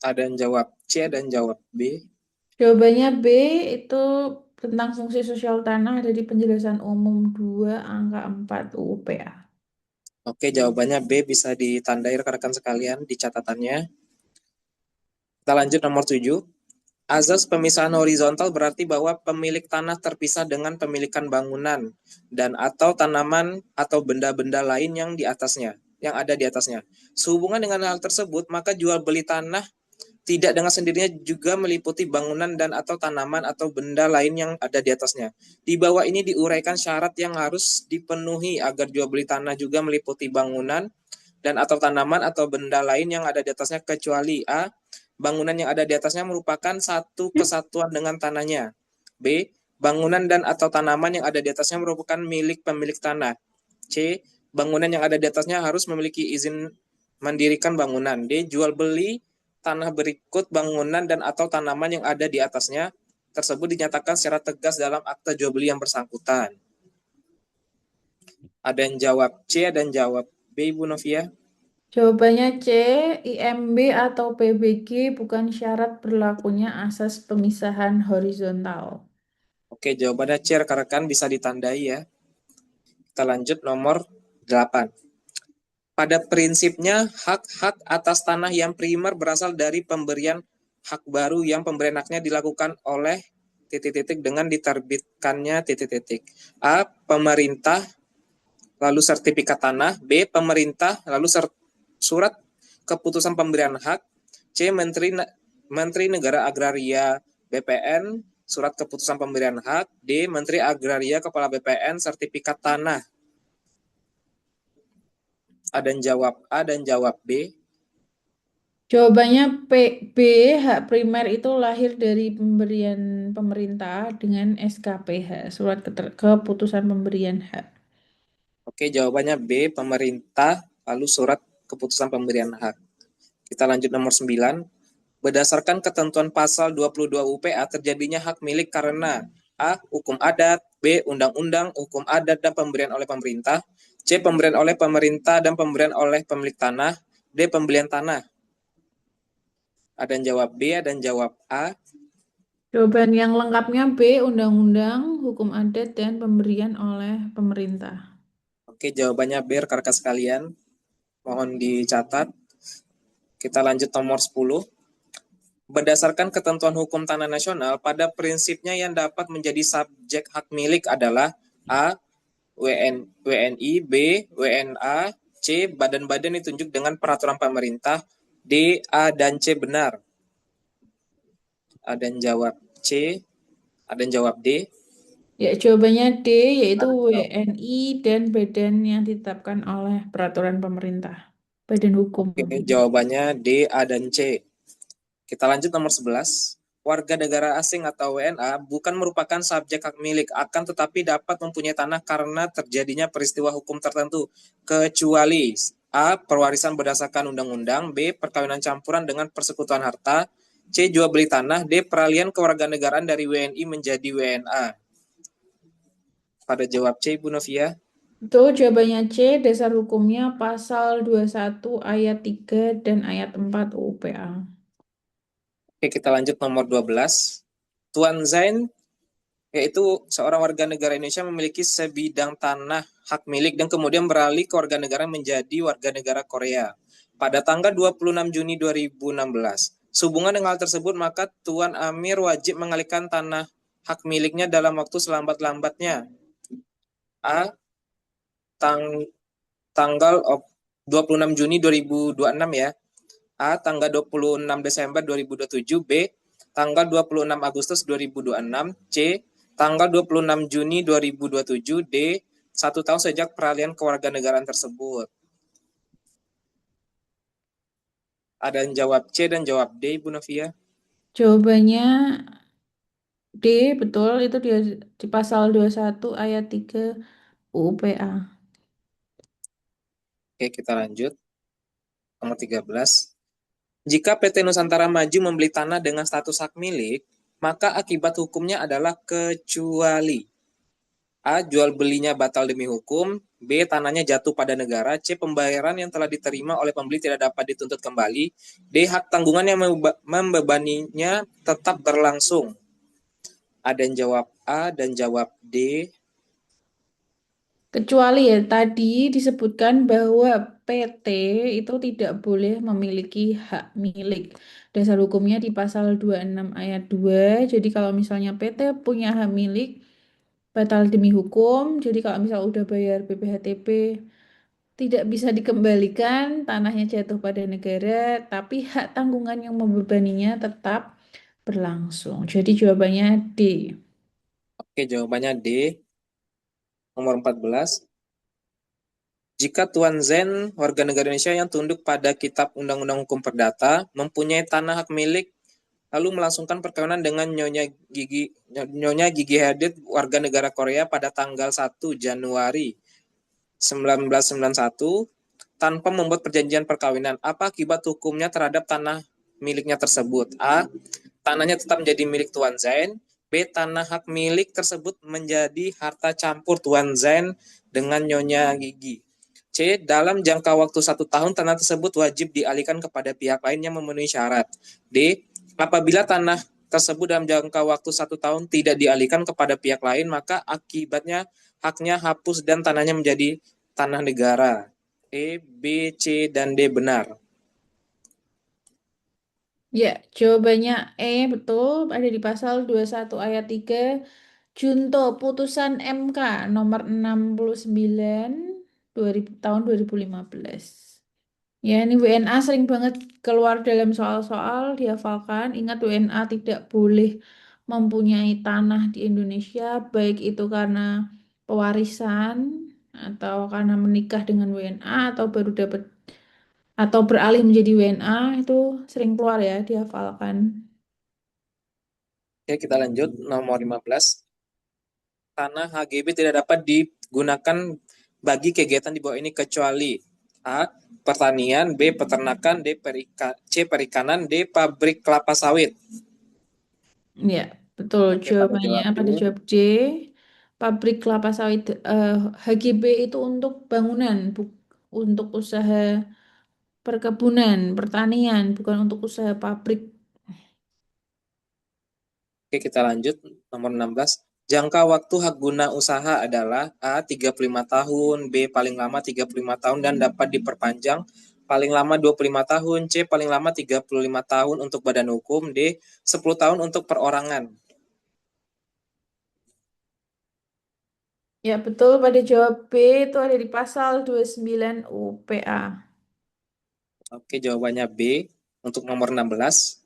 Ada yang jawab C dan jawab B. Jawabannya B, itu tentang fungsi sosial tanah ada di penjelasan umum 2 angka 4 UU PA. Oke, jawabannya B, bisa ditandai rekan-rekan sekalian di catatannya. Kita lanjut nomor 7. Azas pemisahan horizontal berarti bahwa pemilik tanah terpisah dengan pemilikan bangunan dan atau tanaman atau benda-benda lain yang di atasnya, yang ada di atasnya. Sehubungan dengan hal tersebut, maka jual beli tanah tidak dengan sendirinya juga meliputi bangunan dan atau tanaman atau benda lain yang ada di atasnya. Di bawah ini diuraikan syarat yang harus dipenuhi agar jual beli tanah juga meliputi bangunan dan atau tanaman atau benda lain yang ada di atasnya, kecuali A. Bangunan yang ada di atasnya merupakan satu kesatuan dengan tanahnya. B. Bangunan dan atau tanaman yang ada di atasnya merupakan milik pemilik tanah. C. Bangunan yang ada di atasnya harus memiliki izin mendirikan bangunan. D. Jual beli tanah berikut bangunan dan atau tanaman yang ada di atasnya tersebut dinyatakan secara tegas dalam akta jual beli yang bersangkutan. Ada yang jawab C, ada yang jawab B, Ibu Novia. Jawabannya C, IMB atau PBG bukan syarat berlakunya asas pemisahan horizontal. Oke, jawabannya C, rekan-rekan bisa ditandai ya. Kita lanjut nomor 8. Pada prinsipnya, hak-hak atas tanah yang primer berasal dari pemberian hak baru yang pemberian haknya dilakukan oleh titik-titik dengan diterbitkannya titik-titik. A. Pemerintah, lalu sertifikat tanah. B. Pemerintah, lalu surat keputusan pemberian hak. C. Menteri Negara Agraria BPN, surat keputusan pemberian hak. D. Menteri Agraria Kepala BPN, sertifikat tanah. Ada yang jawab A dan jawab B. Jawabannya B, hak primer itu lahir dari pemberian pemerintah dengan SKPH, surat keputusan pemberian hak. Oke, jawabannya B, pemerintah, lalu surat keputusan pemberian hak. Kita lanjut nomor 9. Berdasarkan ketentuan pasal 22 UPA, terjadinya hak milik karena A. Hukum adat, B. Undang-undang, hukum adat dan pemberian oleh pemerintah, C. Pemberian oleh pemerintah dan pemberian oleh pemilik tanah, D. Pembelian tanah. Ada yang jawab B, ada yang jawab A. Jawaban yang lengkapnya B, undang-undang, hukum adat, dan pemberian oleh pemerintah. Oke, jawabannya B, rekan-rekan sekalian. Mohon dicatat. Kita lanjut nomor 10. Berdasarkan ketentuan hukum tanah nasional, pada prinsipnya yang dapat menjadi subjek hak milik adalah A. WNI, B. WNA, C. Badan-badan ditunjuk dengan peraturan pemerintah, D. A dan C benar. Ada yang jawab C, ada yang jawab D. Ya, jawabannya D, yaitu Ada yang jawab. WNI dan badan yang ditetapkan oleh peraturan pemerintah. Badan hukum. Oke, jawabannya D, A dan C. Kita lanjut nomor 11. Warga negara asing atau WNA bukan merupakan subjek hak milik, akan tetapi dapat mempunyai tanah karena terjadinya peristiwa hukum tertentu, kecuali A. Perwarisan berdasarkan undang-undang, B. Perkawinan campuran dengan persekutuan harta, C. Jual beli tanah, D. Peralihan kewarganegaraan dari WNI menjadi WNA. Pada jawab C, Ibu Novia. Itu jawabannya C, dasar hukumnya pasal 21 ayat 3 dan ayat 4 UPA. Oke, kita lanjut nomor 12. Tuan Zain, yaitu seorang warga negara Indonesia memiliki sebidang tanah hak milik dan kemudian beralih ke warga negara menjadi warga negara Korea pada tanggal 26 Juni 2016. Sehubungan dengan hal tersebut, maka Tuan Amir wajib mengalihkan tanah hak miliknya dalam waktu selambat-lambatnya. A. Tang tanggal 26 Juni 2026 ya. A. Tanggal 26 Desember 2027. B. Tanggal 26 Agustus 2026. C. Tanggal 26 Juni 2027. D. 1 tahun sejak peralihan kewarganegaraan tersebut. Ada yang jawab C dan jawab D, Ibu Novia. Jawabannya D, betul. Itu di pasal 21 ayat 3 UUPA. Oke, kita lanjut. Nomor 13. Jika PT Nusantara Maju membeli tanah dengan status hak milik, maka akibat hukumnya adalah kecuali A. Jual belinya batal demi hukum. B. Tanahnya jatuh pada negara. C. Pembayaran yang telah diterima oleh pembeli tidak dapat dituntut kembali. D. Hak tanggungan yang membebaninya tetap berlangsung. Ada yang jawab A dan jawab D. Kecuali ya, tadi disebutkan bahwa PT itu tidak boleh memiliki hak milik. Dasar hukumnya di pasal 26 ayat 2. Jadi kalau misalnya PT punya hak milik, batal demi hukum. Jadi kalau misal udah bayar BPHTB, tidak bisa dikembalikan, tanahnya jatuh pada negara, tapi hak tanggungan yang membebaninya tetap berlangsung. Jadi jawabannya D. Oke, jawabannya D. Nomor 14. Jika Tuan Zen, warga negara Indonesia yang tunduk pada Kitab Undang-Undang Hukum Perdata, mempunyai tanah hak milik, lalu melangsungkan perkawinan dengan Nyonya Gigi Hadid, warga negara Korea pada tanggal 1 Januari 1991, tanpa membuat perjanjian perkawinan. Apa akibat hukumnya terhadap tanah miliknya tersebut? A. Tanahnya tetap menjadi milik Tuan Zain. B. Tanah hak milik tersebut menjadi harta campur Tuan Zain dengan Nyonya Gigi. C. Dalam jangka waktu 1 tahun, tanah tersebut wajib dialihkan kepada pihak lain yang memenuhi syarat. D. Apabila tanah tersebut dalam jangka waktu 1 tahun tidak dialihkan kepada pihak lain, maka akibatnya haknya hapus dan tanahnya menjadi tanah negara. E, B, C, dan D benar. Ya, jawabannya E betul, ada di pasal 21 ayat 3 Junto Putusan MK nomor 69 2000, tahun 2015. Ya, ini WNA sering banget keluar dalam soal-soal, dihafalkan. Ingat WNA tidak boleh mempunyai tanah di Indonesia, baik itu karena pewarisan atau karena menikah dengan WNA atau baru dapat atau beralih menjadi WNA, itu sering keluar ya, dihafalkan. Oke, kita lanjut. Nomor 15. Tanah HGB tidak dapat digunakan bagi kegiatan di bawah ini kecuali A. Pertanian, B. Peternakan, C. Perikanan, D. Pabrik kelapa sawit. Ya, betul. Oke, pada Jawabannya jawab pada D. jawab C. Pabrik kelapa sawit HGB itu untuk bangunan, untuk usaha perkebunan, pertanian, bukan untuk usaha pabrik. Oke, kita lanjut. Nomor 16. Jangka waktu hak guna usaha adalah A. 35 tahun, B. Paling lama 35 tahun dan dapat diperpanjang paling lama 25 tahun, C. Paling lama 35 tahun untuk badan hukum, D. 10 tahun untuk perorangan. Ya, betul. Pada jawab B itu ada di pasal 29 UPA. Oke, jawabannya B untuk nomor 16.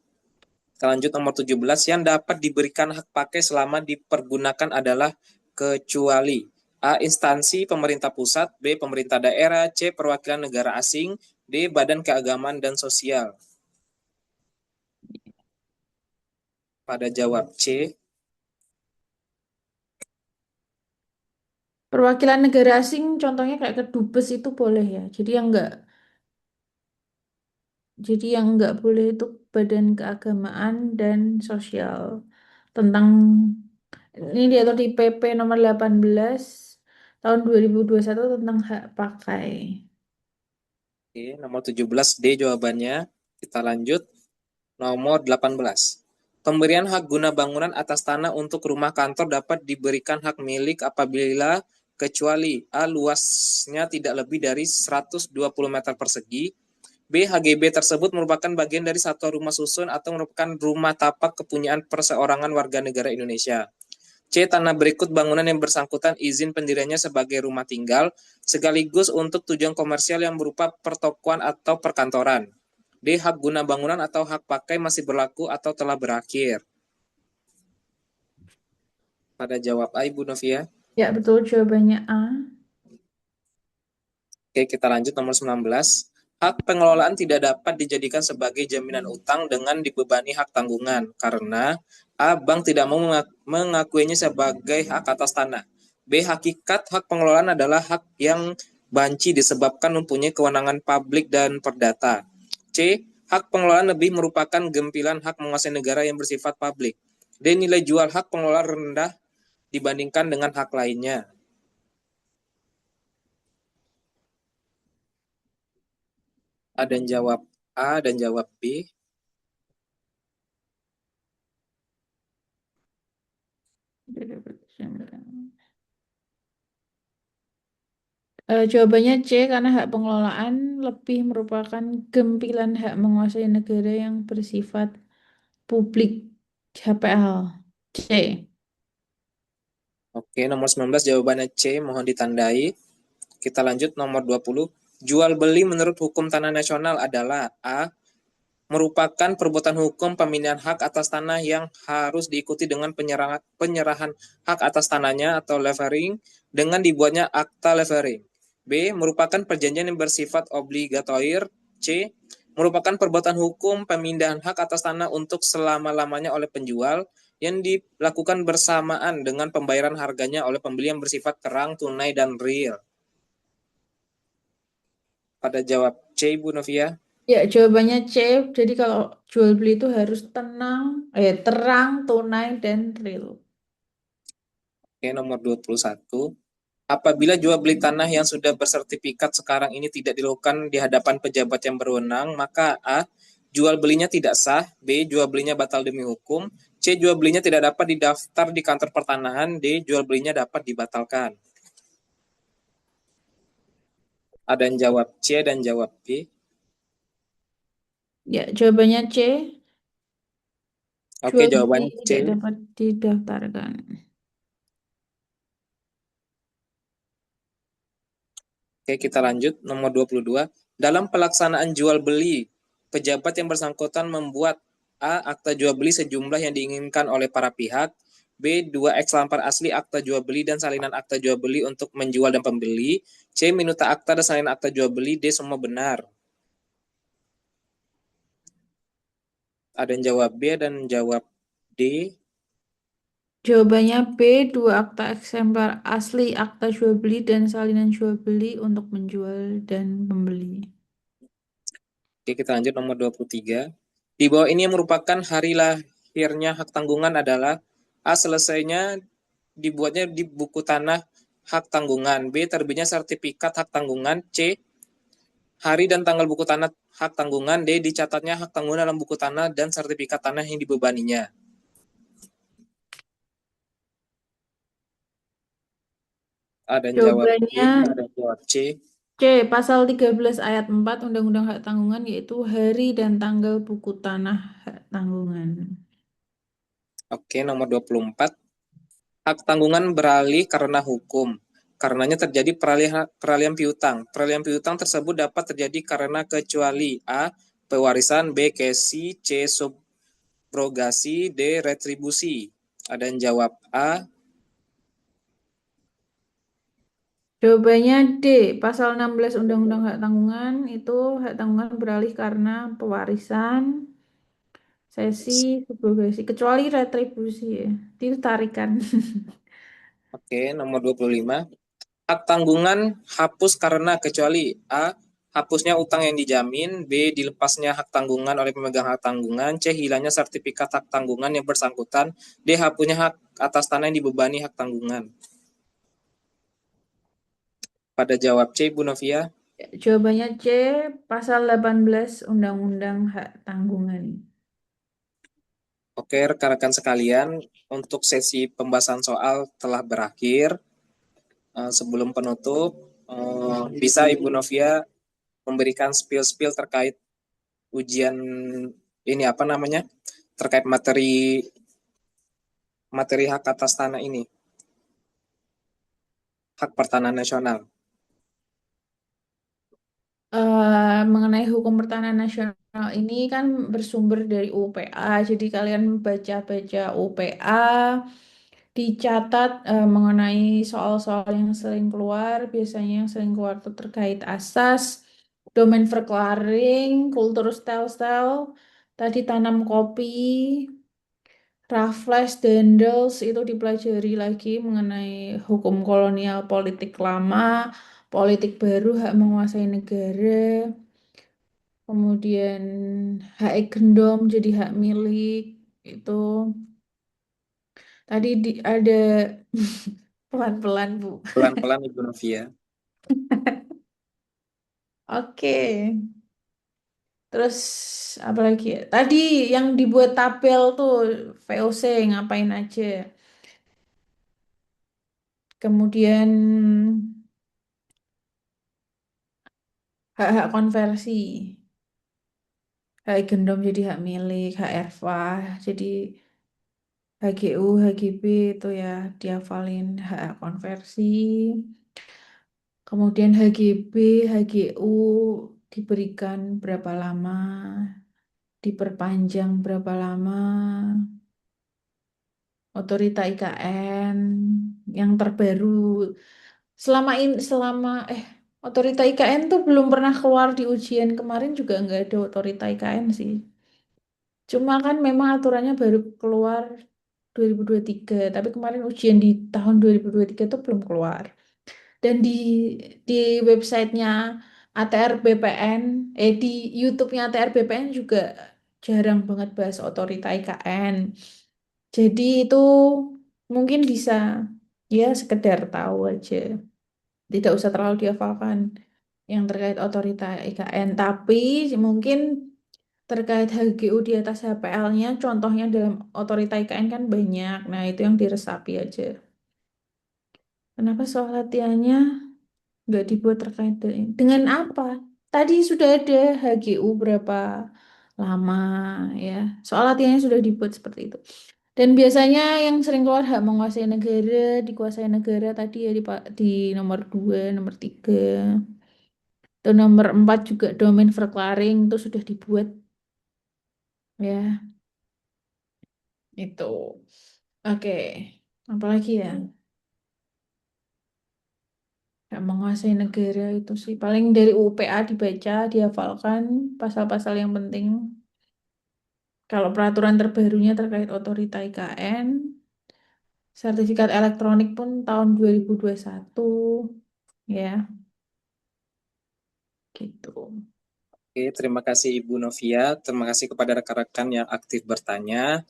Kita lanjut nomor 17. Yang dapat diberikan hak pakai selama dipergunakan adalah kecuali A. Instansi pemerintah pusat, B. Pemerintah daerah, C. Perwakilan negara asing, D. Badan keagamaan dan sosial. Pada jawab C. Perwakilan negara asing contohnya kayak kedubes itu boleh ya. Jadi yang nggak boleh itu Badan Keagamaan dan Sosial tentang Ini diatur di PP nomor 18 tahun 2021 tentang hak pakai. Oke, nomor 17D jawabannya. Kita lanjut. Nomor 18. Pemberian hak guna bangunan atas tanah untuk rumah kantor dapat diberikan hak milik apabila kecuali A. Luasnya tidak lebih dari 120 meter persegi, B. HGB tersebut merupakan bagian dari satuan rumah susun atau merupakan rumah tapak kepunyaan perseorangan warga negara Indonesia. C. Tanah berikut bangunan yang bersangkutan izin pendiriannya sebagai rumah tinggal sekaligus untuk tujuan komersial yang berupa pertokoan atau perkantoran. D. Hak guna bangunan atau hak pakai masih berlaku atau telah berakhir. Pada jawab A, Ibu Novia. Ya, betul jawabannya A. Oke, kita lanjut nomor 19. Hak pengelolaan tidak dapat dijadikan sebagai jaminan utang dengan dibebani hak tanggungan karena A. Bank tidak mau mengakuinya sebagai hak atas tanah. B. Hakikat hak pengelolaan adalah hak yang banci disebabkan mempunyai kewenangan publik dan perdata. C. Hak pengelolaan lebih merupakan gempilan hak menguasai negara yang bersifat publik. D. Nilai jual hak pengelolaan rendah dibandingkan dengan hak lainnya. Ada yang jawab A dan jawab B. Jawabannya C, karena hak pengelolaan lebih merupakan gempilan hak menguasai negara yang bersifat publik. HPL. C. Oke, nomor 19 jawabannya C, mohon ditandai. Kita lanjut nomor 20. Jual beli menurut hukum tanah nasional adalah A. Merupakan perbuatan hukum pemindahan hak atas tanah yang harus diikuti dengan penyerahan hak atas tanahnya atau levering dengan dibuatnya akta levering. B. Merupakan perjanjian yang bersifat obligatoir. C. Merupakan perbuatan hukum pemindahan hak atas tanah untuk selama-lamanya oleh penjual yang dilakukan bersamaan dengan pembayaran harganya oleh pembeli yang bersifat terang, tunai, dan real. Pada jawab C, Ibu Novia. Ya, jawabannya C. Jadi kalau jual beli itu harus terang, tunai, dan real. Oke, nomor 21. Apabila jual beli tanah yang sudah bersertifikat sekarang ini tidak dilakukan di hadapan pejabat yang berwenang, maka A. Jual belinya tidak sah. B. Jual belinya batal demi hukum. C. Jual belinya tidak dapat didaftar di kantor pertanahan. D. Jual belinya dapat dibatalkan. Ada yang jawab C dan jawab B. Ya, jawabannya C. Oke, Jual beli jawabannya C. tidak dapat didaftarkan. Oke, kita lanjut. Nomor 22. Dalam pelaksanaan jual beli, pejabat yang bersangkutan membuat A. Akta jual beli sejumlah yang diinginkan oleh para pihak. B. 2 eks lampar asli akta jual beli dan salinan akta jual beli untuk menjual dan pembeli. C. Minuta akta dan salinan akta jual beli. D. Semua benar. Ada yang jawab B dan jawab D. Jawabannya B, 2 akta eksemplar asli akta jual beli dan salinan jual beli untuk menjual dan membeli. Oke, kita lanjut nomor 23. Di bawah ini yang merupakan hari lahirnya hak tanggungan adalah A. Selesainya dibuatnya di buku tanah hak tanggungan. B. Terbitnya sertifikat hak tanggungan. C. Hari dan tanggal buku tanah hak tanggungan. D. Dicatatnya hak tanggungan dalam buku tanah dan sertifikat tanah yang dibebaninya. Ada yang jawab B, Jawabannya ada yang jawab C. C, pasal 13 ayat 4 Undang-Undang Hak Tanggungan yaitu hari dan tanggal buku tanah hak tanggungan. Oke, nomor 24. Hak tanggungan beralih karena hukum. Karenanya terjadi peralihan piutang. Peralihan piutang tersebut dapat terjadi karena kecuali A. Pewarisan, B. Kesi, C. Subrogasi, D. Retribusi. Ada yang jawab A. Jawabannya D, pasal 16 Undang-Undang Hak Tanggungan itu hak tanggungan beralih karena pewarisan, sesi, subrogasi, kecuali retribusi ya. Itu tarikan. Oke, nomor 25. Hak tanggungan hapus karena kecuali A. hapusnya utang yang dijamin, B. dilepasnya hak tanggungan oleh pemegang hak tanggungan, C. hilangnya sertifikat hak tanggungan yang bersangkutan, D. hapusnya hak atas tanah yang dibebani hak tanggungan. Pada jawab C, Bu Novia. Jawabannya C, pasal 18 Undang-Undang Hak Tanggungan. Oke, rekan-rekan sekalian, untuk sesi pembahasan soal telah berakhir. Sebelum penutup, bisa Ibu Novia memberikan spill-spill terkait ujian ini apa namanya? Terkait materi materi hak atas tanah ini, hak pertanahan nasional. Mengenai hukum pertahanan nasional ini kan bersumber dari UPA. Jadi kalian baca-baca UPA, dicatat mengenai soal-soal yang sering keluar. Biasanya yang sering keluar itu terkait asas, domain verklaring, kultur style-style, tadi tanam kopi, Raffles, Dendels itu dipelajari lagi mengenai hukum kolonial, politik lama, politik baru, hak menguasai negara. Kemudian hak gendom jadi hak milik itu tadi ada pelan-pelan Bu. Pelan-pelan Ibu Novia. Oke. Terus apa lagi ya? Tadi yang dibuat tabel tuh VOC ngapain aja. Kemudian hak-hak konversi. Hak gendom jadi hak milik, hak erfah jadi HGU, HGB itu ya dihafalin hak konversi. Kemudian HGB, HGU diberikan berapa lama, diperpanjang berapa lama, otorita IKN yang terbaru selama otorita IKN tuh belum pernah keluar di ujian kemarin juga nggak ada otorita IKN sih. Cuma kan memang aturannya baru keluar 2023, tapi kemarin ujian di tahun 2023 itu belum keluar. Dan di websitenya ATR BPN, di YouTube-nya ATR BPN juga jarang banget bahas otorita IKN. Jadi itu mungkin bisa ya sekedar tahu aja, tidak usah terlalu dihafalkan yang terkait otorita IKN. Tapi mungkin terkait HGU di atas HPL-nya, contohnya dalam otorita IKN kan banyak. Nah itu yang diresapi aja. Kenapa soal latihannya nggak dibuat terkait dengan apa? Tadi sudah ada HGU berapa lama ya. Soal latihannya sudah dibuat seperti itu. Dan biasanya yang sering keluar hak menguasai negara, dikuasai negara tadi ya di nomor 2, nomor 3. Dan nomor 4 juga domain verklaring itu sudah dibuat ya. Itu. Oke. Apalagi ya? Hak menguasai negara itu sih. Paling dari UPA dibaca, dihafalkan pasal-pasal yang penting. Kalau peraturan terbarunya terkait otorita IKN, sertifikat elektronik pun tahun 2021, ya, gitu. Oke, terima kasih Ibu Novia. Terima kasih kepada rekan-rekan yang aktif bertanya.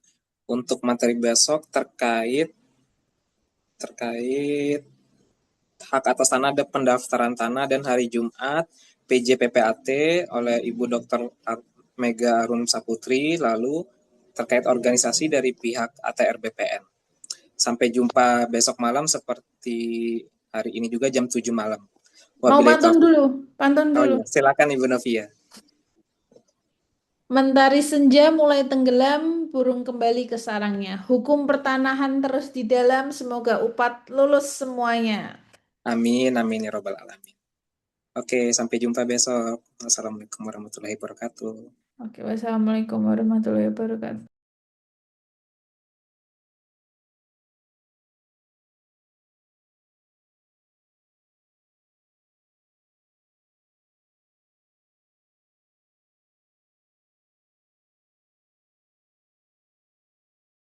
Untuk materi besok terkait terkait hak atas tanah dan pendaftaran tanah dan hari Jumat PJPPAT oleh Ibu Dr. Mega Arun Saputri, lalu terkait organisasi dari pihak ATR BPN. Sampai jumpa besok malam seperti hari ini juga jam 7 malam. Mau Wabillahi pantun taufiq. dulu, pantun Oh dulu. iya, silakan Ibu Novia. Mentari senja mulai tenggelam, burung kembali ke sarangnya. Hukum pertanahan terus di dalam, semoga upat lulus semuanya. Amin, amin ya robbal alamin. Oke, sampai jumpa besok. Wassalamualaikum warahmatullahi wabarakatuh. Oke, wassalamualaikum warahmatullahi wabarakatuh.